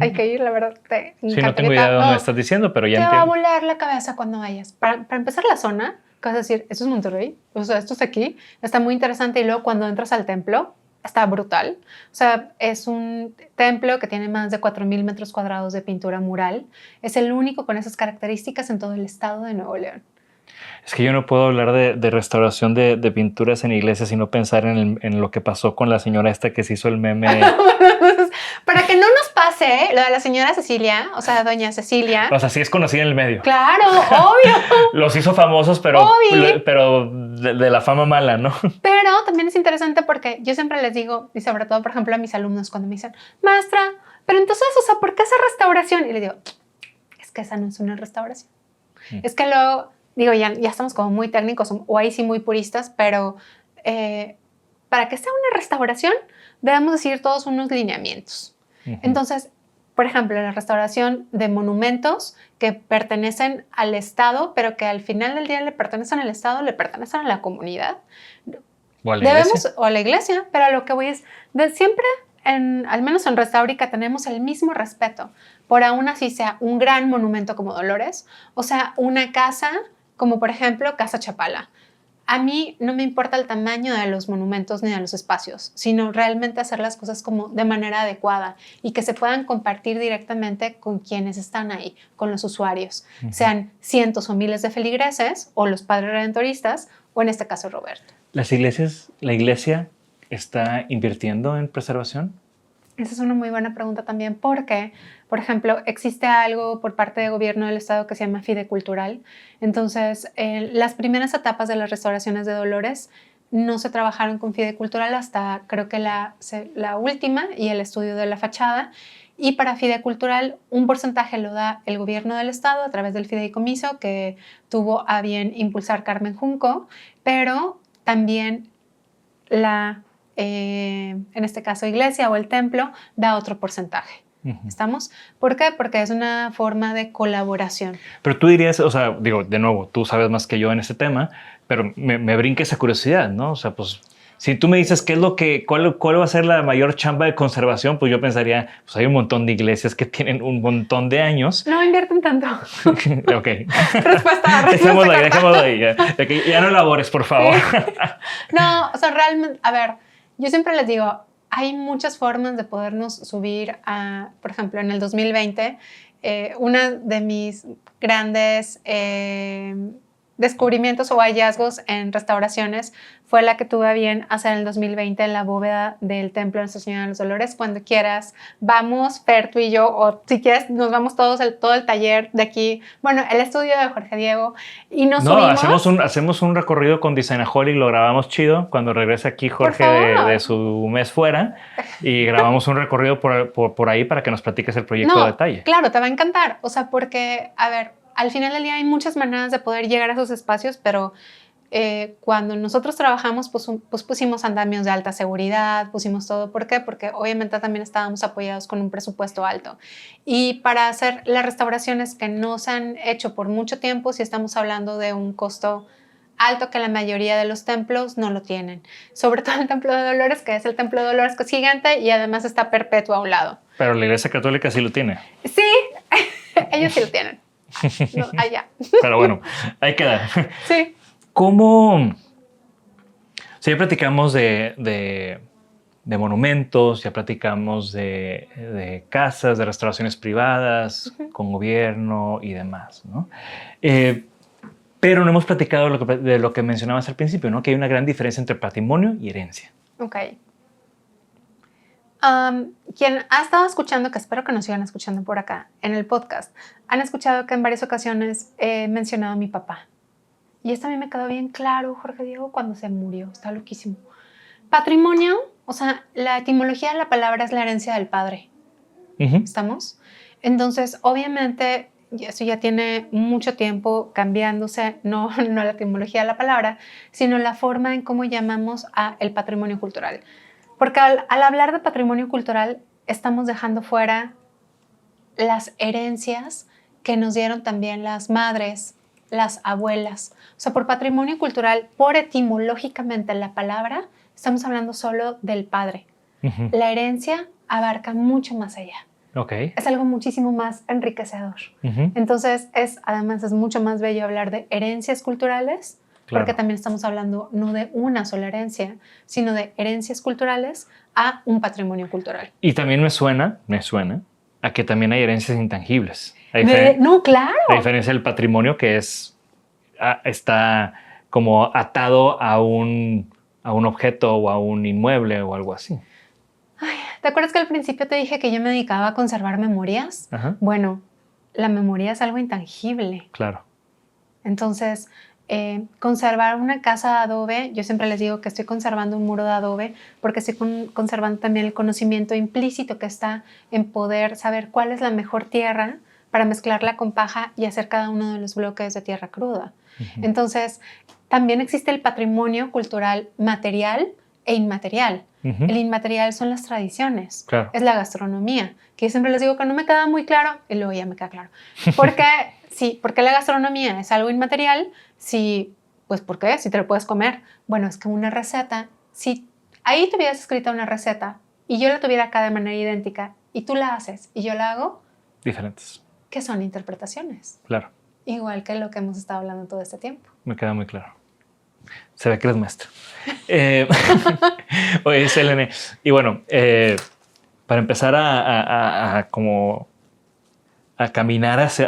D: Hay que ir, la verdad.
B: Sí, no tengo idea de dónde estás diciendo, pero ya
D: te
B: entiendo.
D: va a volar la cabeza cuando vayas. Para empezar la zona, que vas a decir, esto es Monterrey, o sea, esto es aquí, está muy interesante. Y luego cuando entras al templo, está brutal. O sea, es un templo que tiene más de 4,000 metros cuadrados de pintura mural. Es el único con esas características en todo el estado de Nuevo León.
B: Es que yo no puedo hablar de restauración de pinturas en iglesias y no pensar en lo que pasó con la señora esta que se hizo el meme.
D: Para que no nos pase lo de la señora Cecilia, o sea, doña Cecilia.
B: O sea, sí es conocida en el medio.
D: Claro, obvio.
B: Los hizo famosos, pero de la fama mala, ¿no?
D: Pero también es interesante porque yo siempre les digo, y sobre todo, por ejemplo, a mis alumnos cuando me dicen, maestra, pero entonces, o sea, ¿por qué esa restauración? Y le digo, es que esa no es una restauración. Es que luego, digo, ya estamos como muy técnicos o ahí sí muy puristas, pero para que sea una restauración debemos decir todos unos lineamientos. Entonces, por ejemplo, la restauración de monumentos que pertenecen al Estado, pero que al final del día le pertenecen al Estado, le pertenecen a la comunidad.
B: O a la iglesia.
D: O a la iglesia, pero a lo que voy es, siempre, al menos en Restaurica, tenemos el mismo respeto, por aún así sea un gran monumento como Dolores, o sea, una casa como por ejemplo Casa Chapala. A mí no me importa el tamaño de los monumentos ni de los espacios, sino realmente hacer las cosas como de manera adecuada y que se puedan compartir directamente con quienes están ahí, con los usuarios, sean cientos o miles de feligreses o los padres redentoristas o en este caso Roberto.
B: ¿La iglesia está invirtiendo en preservación?
D: Esa es una muy buena pregunta también porque, por ejemplo, existe algo por parte del gobierno del estado que se llama Fidecultural. Entonces, las primeras etapas de las restauraciones de Dolores no se trabajaron con Fidecultural hasta creo que la última y el estudio de la fachada. Y para Fidecultural un porcentaje lo da el gobierno del estado a través del fideicomiso que tuvo a bien impulsar Carmen Junco, pero también en este caso iglesia o el templo, da otro porcentaje. ¿Estamos? ¿Por qué? Porque es una forma de colaboración.
B: Pero tú dirías, o sea, digo, de nuevo, tú sabes más que yo en ese tema, pero me brinca esa curiosidad, ¿no? O sea, pues, si tú me dices cuál va a ser la mayor chamba de conservación, pues yo pensaría, pues hay un montón de iglesias que tienen un montón de años.
D: No invierten tanto.
B: Ok.
D: Respuesta
B: Dejémoslo ahí. Ya no elabores, por favor.
D: No, o sea, realmente, a ver, yo siempre les digo, hay muchas formas de podernos subir a, por ejemplo, en el 2020, una de mis grandes descubrimientos o hallazgos en restauraciones fue la que tuve a bien hacer en el 2020 en la bóveda del Templo de Nuestra Señora de los Dolores. Cuando quieras, vamos, Fer, tú y yo, o si quieres, nos vamos todos, todo el taller de aquí, bueno, el estudio de Jorge Diego, y nos subimos.
B: Hacemos un recorrido con Designaholic, lo grabamos chido cuando regrese aquí Jorge de su mes fuera, y grabamos un recorrido por ahí para que nos platiques el proyecto de detalle.
D: Claro, te va a encantar, o sea, porque, a ver, al final del día hay muchas maneras de poder llegar a esos espacios, pero cuando nosotros trabajamos, pues pusimos andamios de alta seguridad, pusimos todo. ¿Por qué? Porque obviamente también estábamos apoyados con un presupuesto alto. Y para hacer las restauraciones que no se han hecho por mucho tiempo, si estamos hablando de un costo alto que la mayoría de los templos no lo tienen. Sobre todo el Templo de Dolores, que es el Templo de Dolores, que es gigante y además está perpetuo a un lado.
B: Pero la Iglesia Católica sí lo tiene.
D: Sí, ellos sí lo tienen. No, allá.
B: Pero bueno, ahí queda.
D: Sí.
B: ¿Cómo? Sí, ya platicamos de monumentos, ya platicamos de casas, de restauraciones privadas, con gobierno y demás, ¿no? Pero no hemos platicado de lo que mencionabas al principio, ¿no? Que hay una gran diferencia entre patrimonio y herencia.
D: Ok. Quien ha estado escuchando, que espero que nos sigan escuchando por acá en el podcast, han escuchado que en varias ocasiones he mencionado a mi papá. Y esto a mí me quedó bien claro, Jorge Diego, cuando se murió. Está loquísimo. Patrimonio, o sea, la etimología de la palabra es la herencia del padre. ¿Estamos? Entonces, obviamente, eso ya tiene mucho tiempo cambiándose, no la etimología de la palabra, sino la forma en cómo llamamos al patrimonio cultural. Porque al hablar de patrimonio cultural, estamos dejando fuera las herencias que nos dieron también las madres, las abuelas. O sea, por patrimonio cultural, por etimológicamente la palabra, estamos hablando solo del padre. La herencia abarca mucho más allá.
B: Okay.
D: Es algo muchísimo más enriquecedor. Entonces, además es mucho más bello hablar de herencias culturales,
B: Claro.
D: porque también estamos hablando no de una sola herencia, sino de herencias culturales a un patrimonio cultural.
B: Y también me suena a que también hay herencias intangibles.
D: No, claro.
B: La diferencia del patrimonio que está como atado a un objeto o a un inmueble o algo así.
D: Ay, ¿te acuerdas que al principio te dije que yo me dedicaba a conservar memorias?
B: Ajá.
D: Bueno, la memoria es algo intangible.
B: Claro.
D: Entonces, conservar una casa de adobe, yo siempre les digo que estoy conservando un muro de adobe porque estoy conservando también el conocimiento implícito que está en poder saber cuál es la mejor tierra para mezclarla con paja y hacer cada uno de los bloques de tierra cruda. Entonces, también existe el patrimonio cultural material e inmaterial. El inmaterial son las tradiciones,
B: claro.
D: Es la gastronomía, que yo siempre les digo que no me queda muy claro y luego ya me queda claro. Porque sí, porque la gastronomía es algo inmaterial, pues ¿por qué? Si te lo puedes comer. Bueno, es que una receta, si ahí te hubieras escrito una receta y yo la tuviera acá de manera idéntica y tú la haces y yo la hago,
B: diferentes.
D: ¿Qué son interpretaciones?
B: Claro.
D: Igual que lo que hemos estado hablando todo este tiempo.
B: Me queda muy claro. Se ve que eres maestra. Oye, Selene, y bueno, para empezar a caminar hacia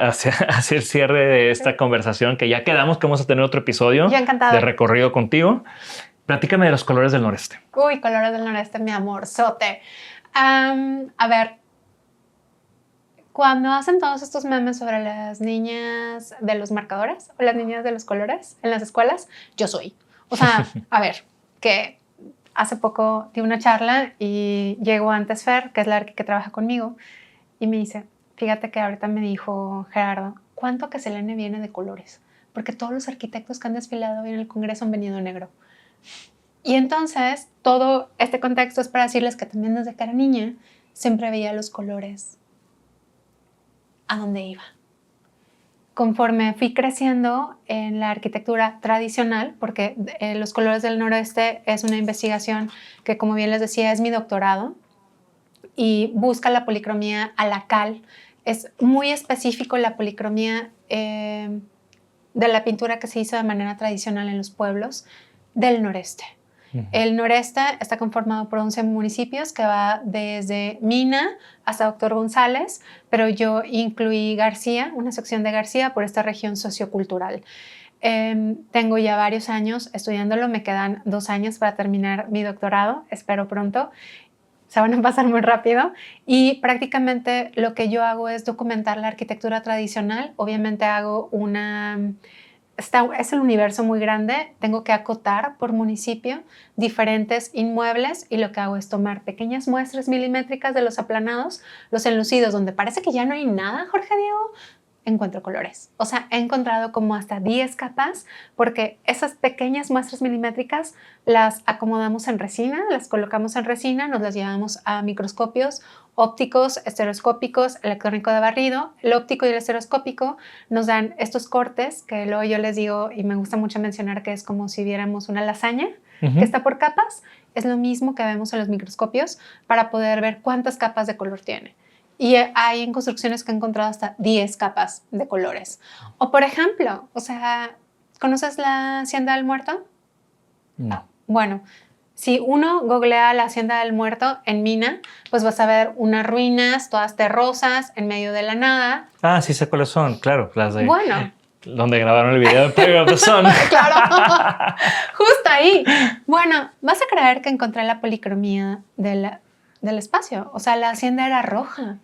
B: el cierre de esta conversación, que ya quedamos que vamos a tener otro episodio de recorrido contigo, platícame de los colores del noreste.
D: Uy, colores del noreste, mi amorzote. A ver, cuando hacen todos estos memes sobre las niñas de los marcadores o las niñas de los colores en las escuelas, yo soy. O sea, a ver, que hace poco di una charla y llegó antes Fer, que es la arqui que trabaja conmigo, y me dice, fíjate que ahorita me dijo Gerardo, ¿cuánto que Selene viene de colores? Porque todos los arquitectos que han desfilado hoy en el Congreso han venido negro. Y entonces, todo este contexto es para decirles que también desde que era niña, siempre veía los colores a dónde iba. Conforme fui creciendo en la arquitectura tradicional, porque los colores del noreste es una investigación que, como bien les decía, es mi doctorado y busca la policromía a la cal. Es muy específico la policromía de la pintura que se hizo de manera tradicional en los pueblos del noreste. El noreste está conformado por 11 municipios que va desde Mina hasta Doctor González, pero yo incluí García, una sección de García por esta región sociocultural. Tengo ya varios años estudiándolo, me quedan 2 años para terminar mi doctorado, espero pronto. Se van a pasar muy rápido y prácticamente lo que yo hago es documentar la arquitectura tradicional. Obviamente hago es el universo muy grande, tengo que acotar por municipio diferentes inmuebles y lo que hago es tomar pequeñas muestras milimétricas de los aplanados, los enlucidos, donde parece que ya no hay nada, Jorge Diego, encuentro colores. O sea, he encontrado como hasta 10 capas porque esas pequeñas muestras milimétricas las acomodamos en resina, las colocamos en resina, nos las llevamos a microscopios ópticos, estereoscópicos, electrónico de barrido. El óptico y el estereoscópico nos dan estos cortes que luego yo les digo y me gusta mucho mencionar que es como si viéramos una lasaña que está por capas. Es lo mismo que vemos en los microscopios para poder ver cuántas capas de color tiene. Y hay en construcciones que he encontrado hasta 10 capas de colores. O por ejemplo, o sea, ¿conoces la Hacienda del Muerto?
B: No.
D: Bueno, si uno googlea la Hacienda del Muerto en Mina, pues vas a ver unas ruinas todas terrosas en medio de la nada.
B: Ah, sí sé cuáles son, claro, las de...
D: Bueno.
B: Donde grabaron el video de Player of the Sun.
D: Claro, justo ahí. Bueno, vas a creer que encontré la policromía del espacio. O sea, la hacienda era roja.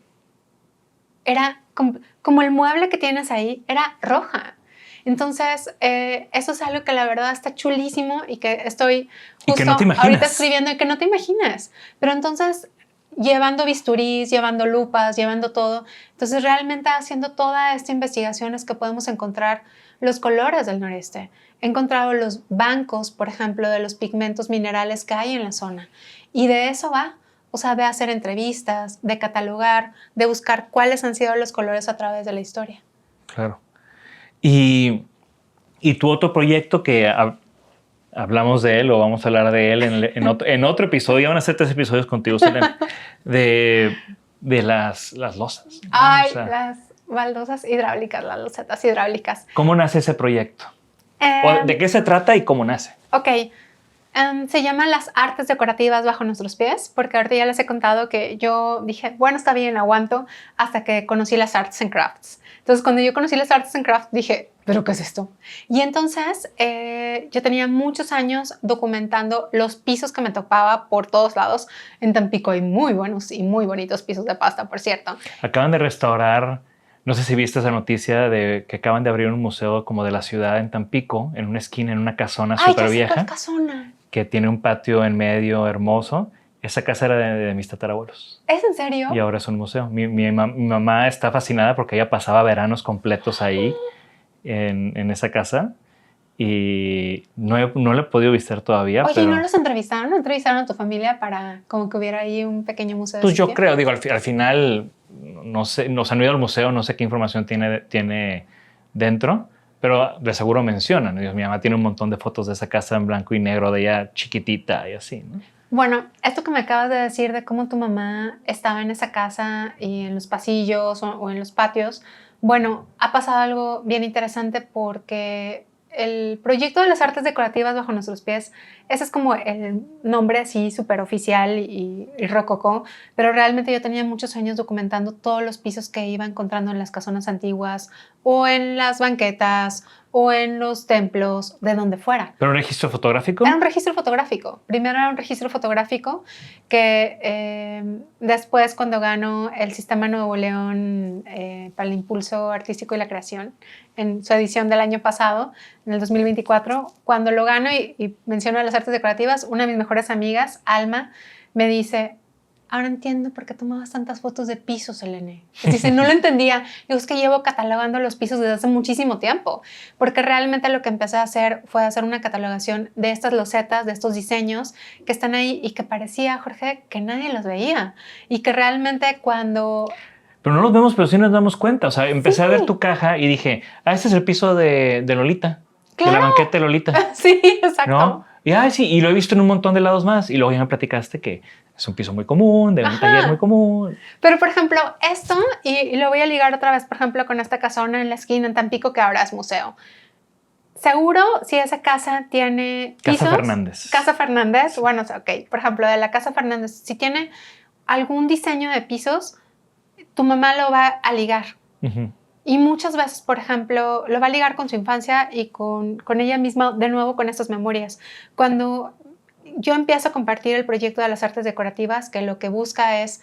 D: Era como el mueble que tienes ahí, era roja. Entonces, eso es algo que la verdad está chulísimo y que estoy justo
B: que no te imaginas.
D: Ahorita escribiendo y que no te imaginas. Pero entonces, llevando bisturís, llevando lupas, llevando todo. Entonces, realmente haciendo toda esta investigación es que podemos encontrar los colores del noreste. He encontrado los bancos, por ejemplo, de los pigmentos minerales que hay en la zona. Y de eso va. O sea, de hacer entrevistas, de catalogar, de buscar cuáles han sido los colores a través de la historia.
B: Claro. Y tu otro proyecto que hablamos de él o vamos a hablar de él en otro episodio, van a ser 3 episodios contigo, Selene, de de las losas, ¿no?
D: Ay,
B: O sea,
D: las baldosas hidráulicas, las losetas hidráulicas.
B: ¿cómo nace ese proyecto? ¿O ¿de qué se trata y cómo nace?
D: Ok, se llaman las artes decorativas bajo nuestros pies, porque ahorita ya les he contado que yo dije, bueno, está bien, aguanto, hasta que conocí las Arts and Crafts. Entonces, cuando yo conocí las Arts and Crafts, dije, ¿pero qué es esto? Y entonces, yo tenía muchos años documentando los pisos que me topaba por todos lados. En Tampico hay muy buenos y muy bonitos pisos de pasta, por cierto.
B: Acaban de restaurar, no sé si viste esa noticia de que acaban de abrir un museo como de la ciudad en Tampico, en una esquina, en una casona súper vieja,
D: Casona.
B: que tiene un patio en medio hermoso. Esa casa era de mis tatarabuelos
D: ¿Es en serio?
B: y ahora es un museo. Mi mamá está fascinada porque ella pasaba veranos completos ahí en esa casa y no la he podido visitar todavía.
D: Oye,
B: pero
D: ¿no los entrevistaron? ¿No entrevistaron a tu familia para como que hubiera ahí un pequeño museo?
B: pues yo creo, digo, al final no sé, nos han ido al museo, no sé qué información tiene dentro, pero de seguro mencionan. Dios, mi mamá tiene un montón de fotos de esa casa en blanco y negro de ella chiquitita y así, ¿no?
D: Bueno, esto que me acabas de decir de cómo tu mamá estaba en esa casa y en los pasillos o en los patios, bueno, ha pasado algo bien interesante porque el proyecto de las artes decorativas bajo nuestros pies, ese es como el nombre así súper oficial y rococó, pero realmente yo tenía muchos años documentando todos los pisos que iba encontrando en las casonas antiguas o en las banquetas o en los templos, de donde fuera.
B: ¿Pero un registro fotográfico?
D: Era un registro fotográfico. Primero era un registro fotográfico que después, cuando ganó el Sistema Nuevo León para el Impulso Artístico y la Creación, en su edición del año pasado, en el 2024, cuando lo gano y menciono las artes decorativas, una de mis mejores amigas, Alma, me dice, ahora entiendo por qué tomabas tantas fotos de pisos, Selene. Dice, no lo entendía. Digo, es que llevo catalogando los pisos desde hace muchísimo tiempo, porque realmente lo que empecé a hacer fue hacer una catalogación de estas losetas, de estos diseños que están ahí y que parecía, Jorge, que nadie los veía. Y que realmente cuando...
B: Pero no los vemos, pero sí nos damos cuenta. O sea, empecé a ver tu caja y dije, este es el piso de Lolita.
D: ¡Claro!
B: De la banqueta de Lolita.
D: Sí, exacto.
B: ¿No? Y, sí, y lo he visto en un montón de lados más. Y luego ya me platicaste que es un piso muy común, de un taller muy común.
D: Pero, por ejemplo, esto, y lo voy a ligar otra vez, por ejemplo, con esta casona en la esquina en Tampico, que ahora es museo. Seguro, si esa casa tiene pisos...
B: Casa Fernández.
D: Casa Fernández, bueno, ok. Por ejemplo, de la Casa Fernández, si tiene algún diseño de pisos, tu mamá lo va a ligar.
B: Uh-huh.
D: Y muchas veces, por ejemplo, lo va a ligar con su infancia y con ella misma, de nuevo, con estas memorias. Cuando yo empiezo a compartir el proyecto de las artes decorativas, que lo que busca es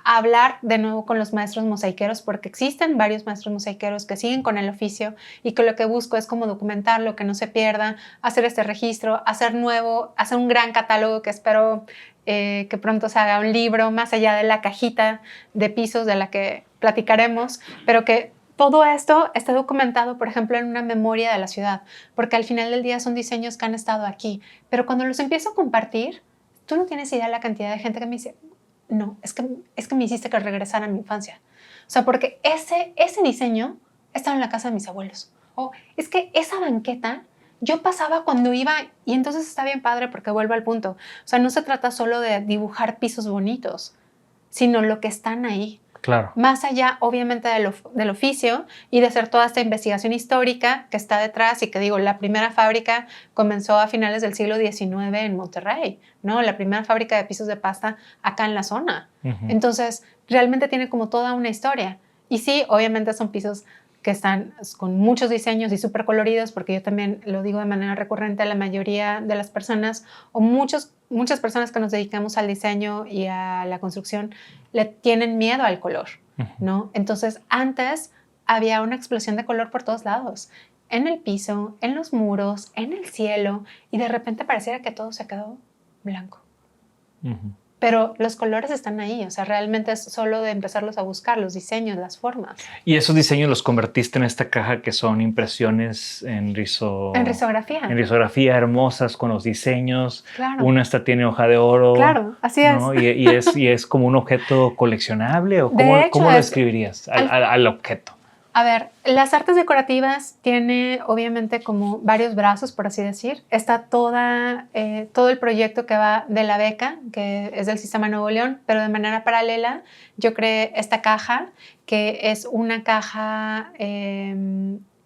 D: hablar de nuevo con los maestros mosaiqueros, porque existen varios maestros mosaiqueros que siguen con el oficio y que lo que busco es como documentarlo, que no se pierda, hacer este registro, hacer un gran catálogo que espero que pronto se haga un libro más allá de la cajita de pisos de la que platicaremos, pero que todo esto está documentado, por ejemplo, en una memoria de la ciudad, porque al final del día son diseños que han estado aquí, pero cuando los empiezo a compartir, tú no tienes idea de la cantidad de gente que me dice, no, es que me hiciste que regresara a mi infancia. O sea, porque ese diseño estaba en la casa de mis abuelos. O es que esa banqueta yo pasaba cuando iba, y entonces está bien padre porque vuelvo al punto. O sea, no se trata solo de dibujar pisos bonitos, sino lo que están ahí.
B: Claro.
D: Más allá, obviamente, del oficio y de hacer toda esta investigación histórica que está detrás y que digo, la primera fábrica comenzó a finales del siglo XIX en Monterrey, ¿no? La primera fábrica de pisos de pasta acá en la zona. Uh-huh. Entonces, realmente tiene como toda una historia. Y sí, obviamente son pisos que están con muchos diseños y súper coloridos, porque yo también lo digo de manera recurrente a la mayoría de las personas o muchas personas que nos dedicamos al diseño y a la construcción le tienen miedo al color, ¿no? Entonces, antes había una explosión de color por todos lados, en el piso, en los muros, en el cielo, y de repente pareciera que todo se quedó blanco. Uh-huh. Pero los colores están ahí, o sea, realmente es solo de empezarlos a buscar, los diseños, las formas.
B: ¿Y esos diseños los convertiste en esta caja que son impresiones en risografía? En risografía, hermosas, con los diseños.
D: Claro.
B: Una hasta tiene hoja de oro.
D: Claro, así
B: ¿no?
D: es.
B: ¿Y es como un objeto coleccionable? ¿O cómo lo describirías al objeto?
D: A ver, las artes decorativas tiene obviamente como varios brazos, por así decir. Está todo el proyecto que va de la beca, que es del Sistema Nuevo León, pero de manera paralela yo creé esta caja, que es una caja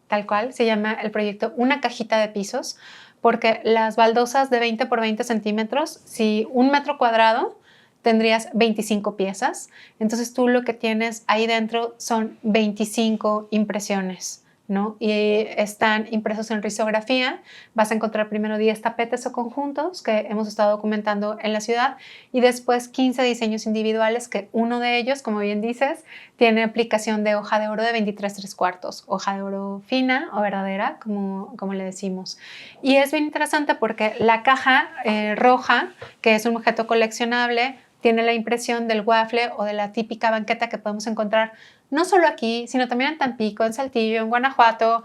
D: tal cual, se llama el proyecto Una Cajita de Pisos, porque las baldosas de 20 por 20 centímetros, si 1 metro cuadrado, tendrías 25 piezas. Entonces tú lo que tienes ahí dentro son 25 impresiones, ¿no? Y están impresos en risografía. Vas a encontrar primero 10 tapetes o conjuntos que hemos estado documentando en la ciudad y después 15 diseños individuales que uno de ellos, como bien dices, tiene aplicación de hoja de oro de 23 3/4, hoja de oro fina o verdadera, como le decimos. Y es bien interesante porque la caja roja, que es un objeto coleccionable, tiene la impresión del waffle o de la típica banqueta que podemos encontrar no solo aquí, sino también en Tampico, en Saltillo, en Guanajuato.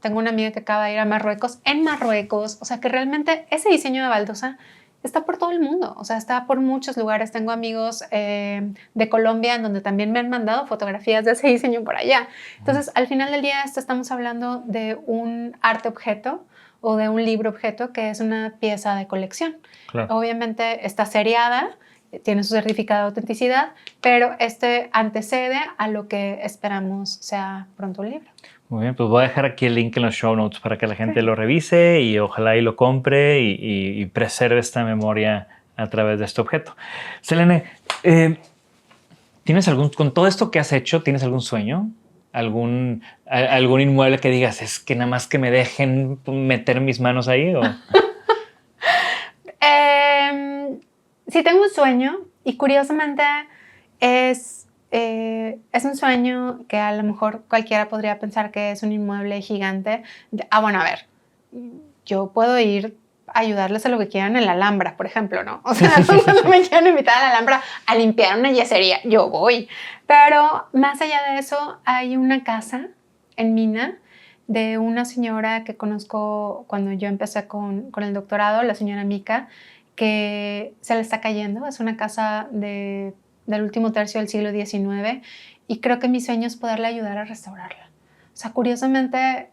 D: Tengo una amiga que acaba de ir a Marruecos, en Marruecos. O sea que realmente ese diseño de baldosa está por todo el mundo, o sea, está por muchos lugares. Tengo amigos de Colombia en donde también me han mandado fotografías de ese diseño por allá. Entonces, al final del día, estamos hablando de un arte objeto o de un libro objeto que es una pieza de colección. Claro. Obviamente está seriada, tiene su certificado de autenticidad, pero antecede a lo que esperamos sea pronto un libro.
B: Muy bien, pues voy a dejar aquí el link en los show notes para que la gente lo revise y ojalá y lo compre y preserve esta memoria a través de este objeto. Selene, con todo esto que has hecho, ¿tienes algún sueño? ¿Algún inmueble que digas, es que nada más que me dejen meter mis manos ahí? ¿O?
D: Sí tengo un sueño y curiosamente es un sueño que a lo mejor cualquiera podría pensar que es un inmueble gigante. Bueno, a ver, yo puedo ir a ayudarles a lo que quieran en la Alhambra, por ejemplo, ¿no? O sea, cuando me quieran invitar a la Alhambra a limpiar una yesería, yo voy. Pero más allá de eso, hay una casa en Mina de una señora que conozco cuando yo empecé con el doctorado, la señora Mica, que se le está cayendo. Es una casa del último tercio del siglo XIX y creo que mi sueño es poderle ayudar a restaurarla. O sea, curiosamente,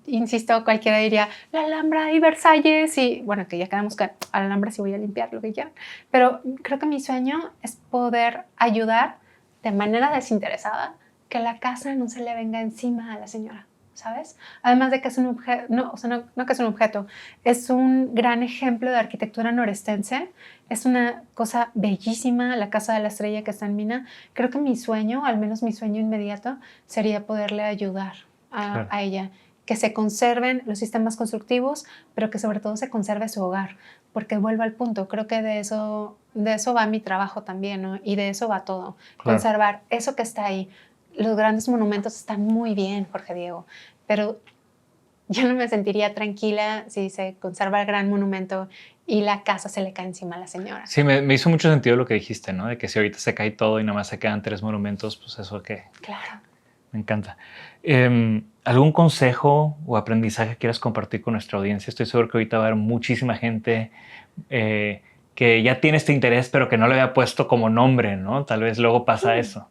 D: insisto, cualquiera diría la Alhambra y Versalles y bueno, que ya quedamos que a la Alhambra sí voy a limpiar lo que quieran, pero creo que mi sueño es poder ayudar de manera desinteresada que la casa no se le venga encima a la señora, ¿sabes? Además de que es un objeto, no que es un objeto, es un gran ejemplo de arquitectura norestense, es una cosa bellísima, la Casa de la Estrella que está en Mina. Creo que mi sueño, al menos mi sueño inmediato, sería poderle ayudar a ella, que se conserven los sistemas constructivos, pero que sobre todo se conserve su hogar, porque vuelvo al punto, creo que de eso va mi trabajo también, ¿no? Y de eso va todo, conservar eso que está ahí. Los grandes monumentos están muy bien, Jorge Diego, pero yo no me sentiría tranquila si se conserva el gran monumento y la casa se le cae encima a la señora.
B: Sí, me hizo mucho sentido lo que dijiste, ¿no? De que si ahorita se cae todo y nada más se quedan 3 monumentos, pues eso que...
D: Claro.
B: Me encanta. ¿Algún consejo o aprendizaje que quieras compartir con nuestra audiencia? Estoy seguro que ahorita va a haber muchísima gente que ya tiene este interés, pero que no le había puesto como nombre, ¿no? Tal vez luego pasa eso.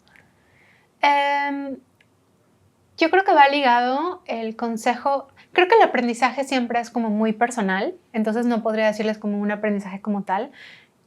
D: Yo creo que va ligado el consejo. Creo que el aprendizaje siempre es como muy personal, entonces no podría decirles como un aprendizaje como tal.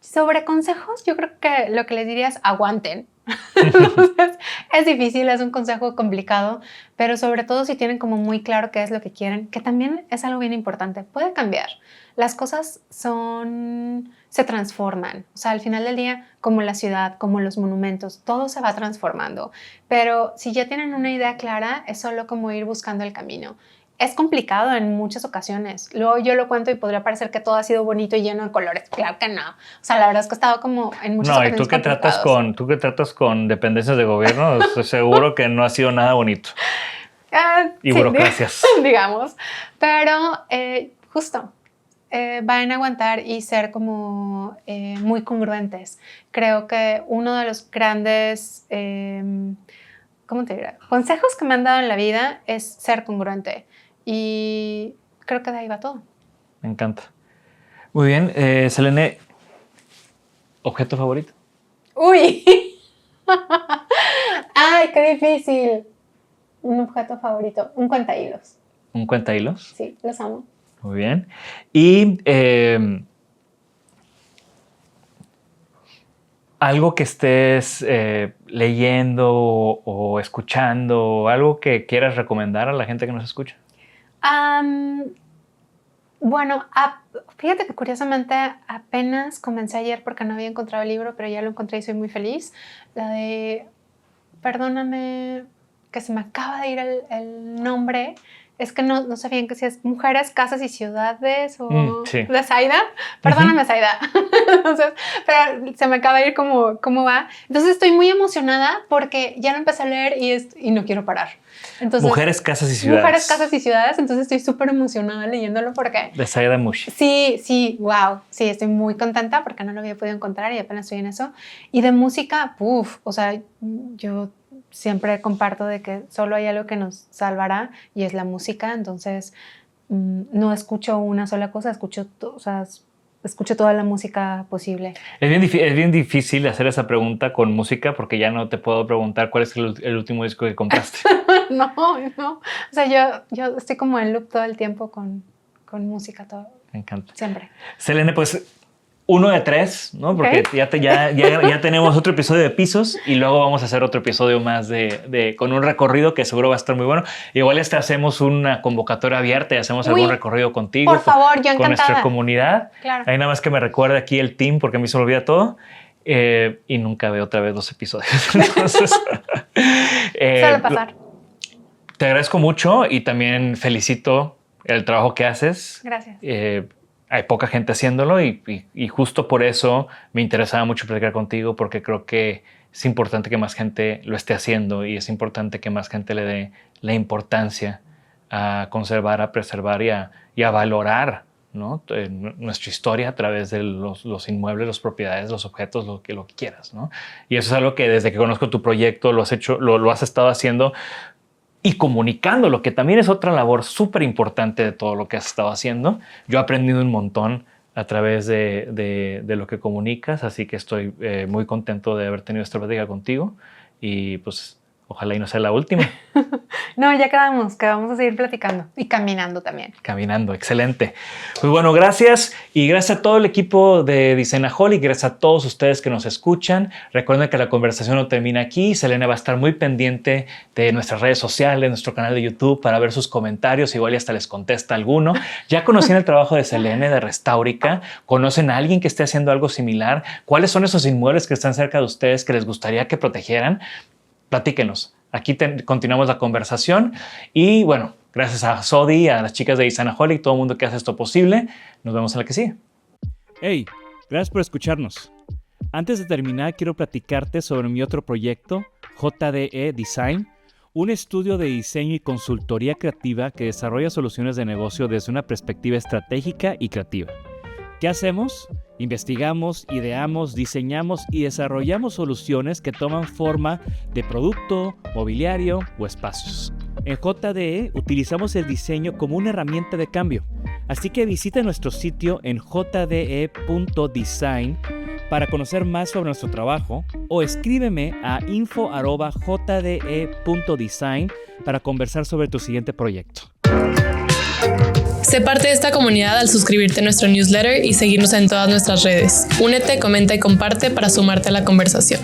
D: Sobre consejos, yo creo que lo que les diría es aguanten. Entonces, es difícil, es un consejo complicado, pero sobre todo si tienen como muy claro qué es lo que quieren, que también es algo bien importante. Puede cambiar. Las cosas se transforman. O sea, al final del día, como la ciudad, como los monumentos, todo se va transformando. Pero si ya tienen una idea clara, es solo como ir buscando el camino. Es complicado en muchas ocasiones. Luego yo lo cuento y podría parecer que todo ha sido bonito y lleno de colores. Claro que no. O sea, la verdad es que he estado como en muchas ocasiones.
B: No, y tú que tratas con dependencias de gobierno, estoy seguro que no ha sido nada bonito. Y sí, burocracias.
D: Digamos. Pero justo, van a aguantar y ser como muy congruentes. Creo que uno de los grandes... ¿cómo te diré? Consejos que me han dado en la vida es ser congruente. Y creo que de ahí va todo.
B: Me encanta. Muy bien. Selene, ¿objeto favorito?
D: ¡Uy! ¡Ay, qué difícil! un objeto favorito, un cuentahilos.
B: ¿Un cuentahilos?
D: Sí, los amo.
B: Muy bien. Y algo que estés leyendo o escuchando, algo que quieras recomendar a la gente que nos escucha.
D: Bueno, fíjate que curiosamente apenas comencé ayer porque no había encontrado el libro, pero ya lo encontré y soy muy feliz. La de, perdóname, que se me acaba de ir el nombre. Es que no sabían que si es Mujeres, Casas y Ciudades o
B: sí.
D: de Zaida. Perdóname, Zaida. Entonces, pero se me acaba de ir cómo va. Entonces estoy muy emocionada porque ya lo empecé a leer y no quiero parar. Entonces,
B: Mujeres, Casas y Ciudades.
D: Mujeres, Casas y Ciudades. Entonces estoy súper emocionada leyéndolo porque...
B: De Zaida Mushi.
D: Sí, wow. Sí, estoy muy contenta porque no lo había podido encontrar y apenas estoy en eso. Y de música, o sea, yo siempre comparto de que solo hay algo que nos salvará y es la música. Entonces, no escucho una sola cosa, escucho toda la música posible.
B: Es bien difícil hacer esa pregunta con música porque ya no te puedo preguntar cuál es el último disco que compraste.
D: No. O sea, yo estoy como en loop todo el tiempo con música, todo.
B: Me encanta.
D: Siempre.
B: Selene, pues 1 de 3, ¿no? Porque ya tenemos otro episodio de Pisos y luego vamos a hacer otro episodio más con un recorrido que seguro va a estar muy bueno. Igual hacemos una convocatoria abierta y hacemos algún recorrido contigo.
D: Por favor, yo encantada.
B: Con nuestra comunidad.
D: Claro.
B: Ahí nada más que me recuerde aquí el team porque a mí se me olvida todo. Y nunca veo otra vez los episodios. Entonces,
D: suele pasar.
B: Te agradezco mucho y también felicito el trabajo que haces.
D: Gracias.
B: Hay poca gente haciéndolo y justo por eso me interesaba mucho platicar contigo porque creo que es importante que más gente lo esté haciendo y es importante que más gente le dé la importancia a conservar, a preservar y a valorar, ¿no? Nuestra historia a través de los inmuebles, las propiedades, los objetos, lo que quieras, ¿no? Y eso es algo que desde que conozco tu proyecto lo has hecho, lo has estado haciendo y comunicándolo, que también es otra labor súper importante de todo lo que has estado haciendo. Yo he aprendido un montón a través de lo que comunicas, así que estoy muy contento de haber tenido esta plática contigo y pues ojalá y no sea la última.
D: No, ya quedamos, que vamos a seguir platicando y caminando también.
B: Caminando, excelente. Pues bueno, gracias y gracias a todo el equipo de Designaholic, gracias a todos ustedes que nos escuchan. Recuerden que la conversación no termina aquí. Selene va a estar muy pendiente de nuestras redes sociales, nuestro canal de YouTube para ver sus comentarios, igual y hasta les contesta alguno. Ya conocían el trabajo de Selene de Restaurica, conocen a alguien que esté haciendo algo similar. ¿Cuáles son esos inmuebles que están cerca de ustedes que les gustaría que protegieran? Platíquenos. Aquí continuamos la conversación y bueno, gracias a Sodi, a las chicas de Designaholic, todo el mundo que hace esto posible. Nos vemos en la que sigue.
E: Hey, gracias por escucharnos. Antes de terminar, quiero platicarte sobre mi otro proyecto, JDE Design, un estudio de diseño y consultoría creativa que desarrolla soluciones de negocio desde una perspectiva estratégica y creativa. ¿Qué hacemos? Investigamos, ideamos, diseñamos y desarrollamos soluciones que toman forma de producto, mobiliario o espacios. En JDE utilizamos el diseño como una herramienta de cambio, así que visita nuestro sitio en jde.design para conocer más sobre nuestro trabajo o escríbeme a info@jde.design para conversar sobre tu siguiente proyecto.
A: Sé parte de esta comunidad al suscribirte a nuestro newsletter y seguirnos en todas nuestras redes. Únete, comenta y comparte para sumarte a la conversación.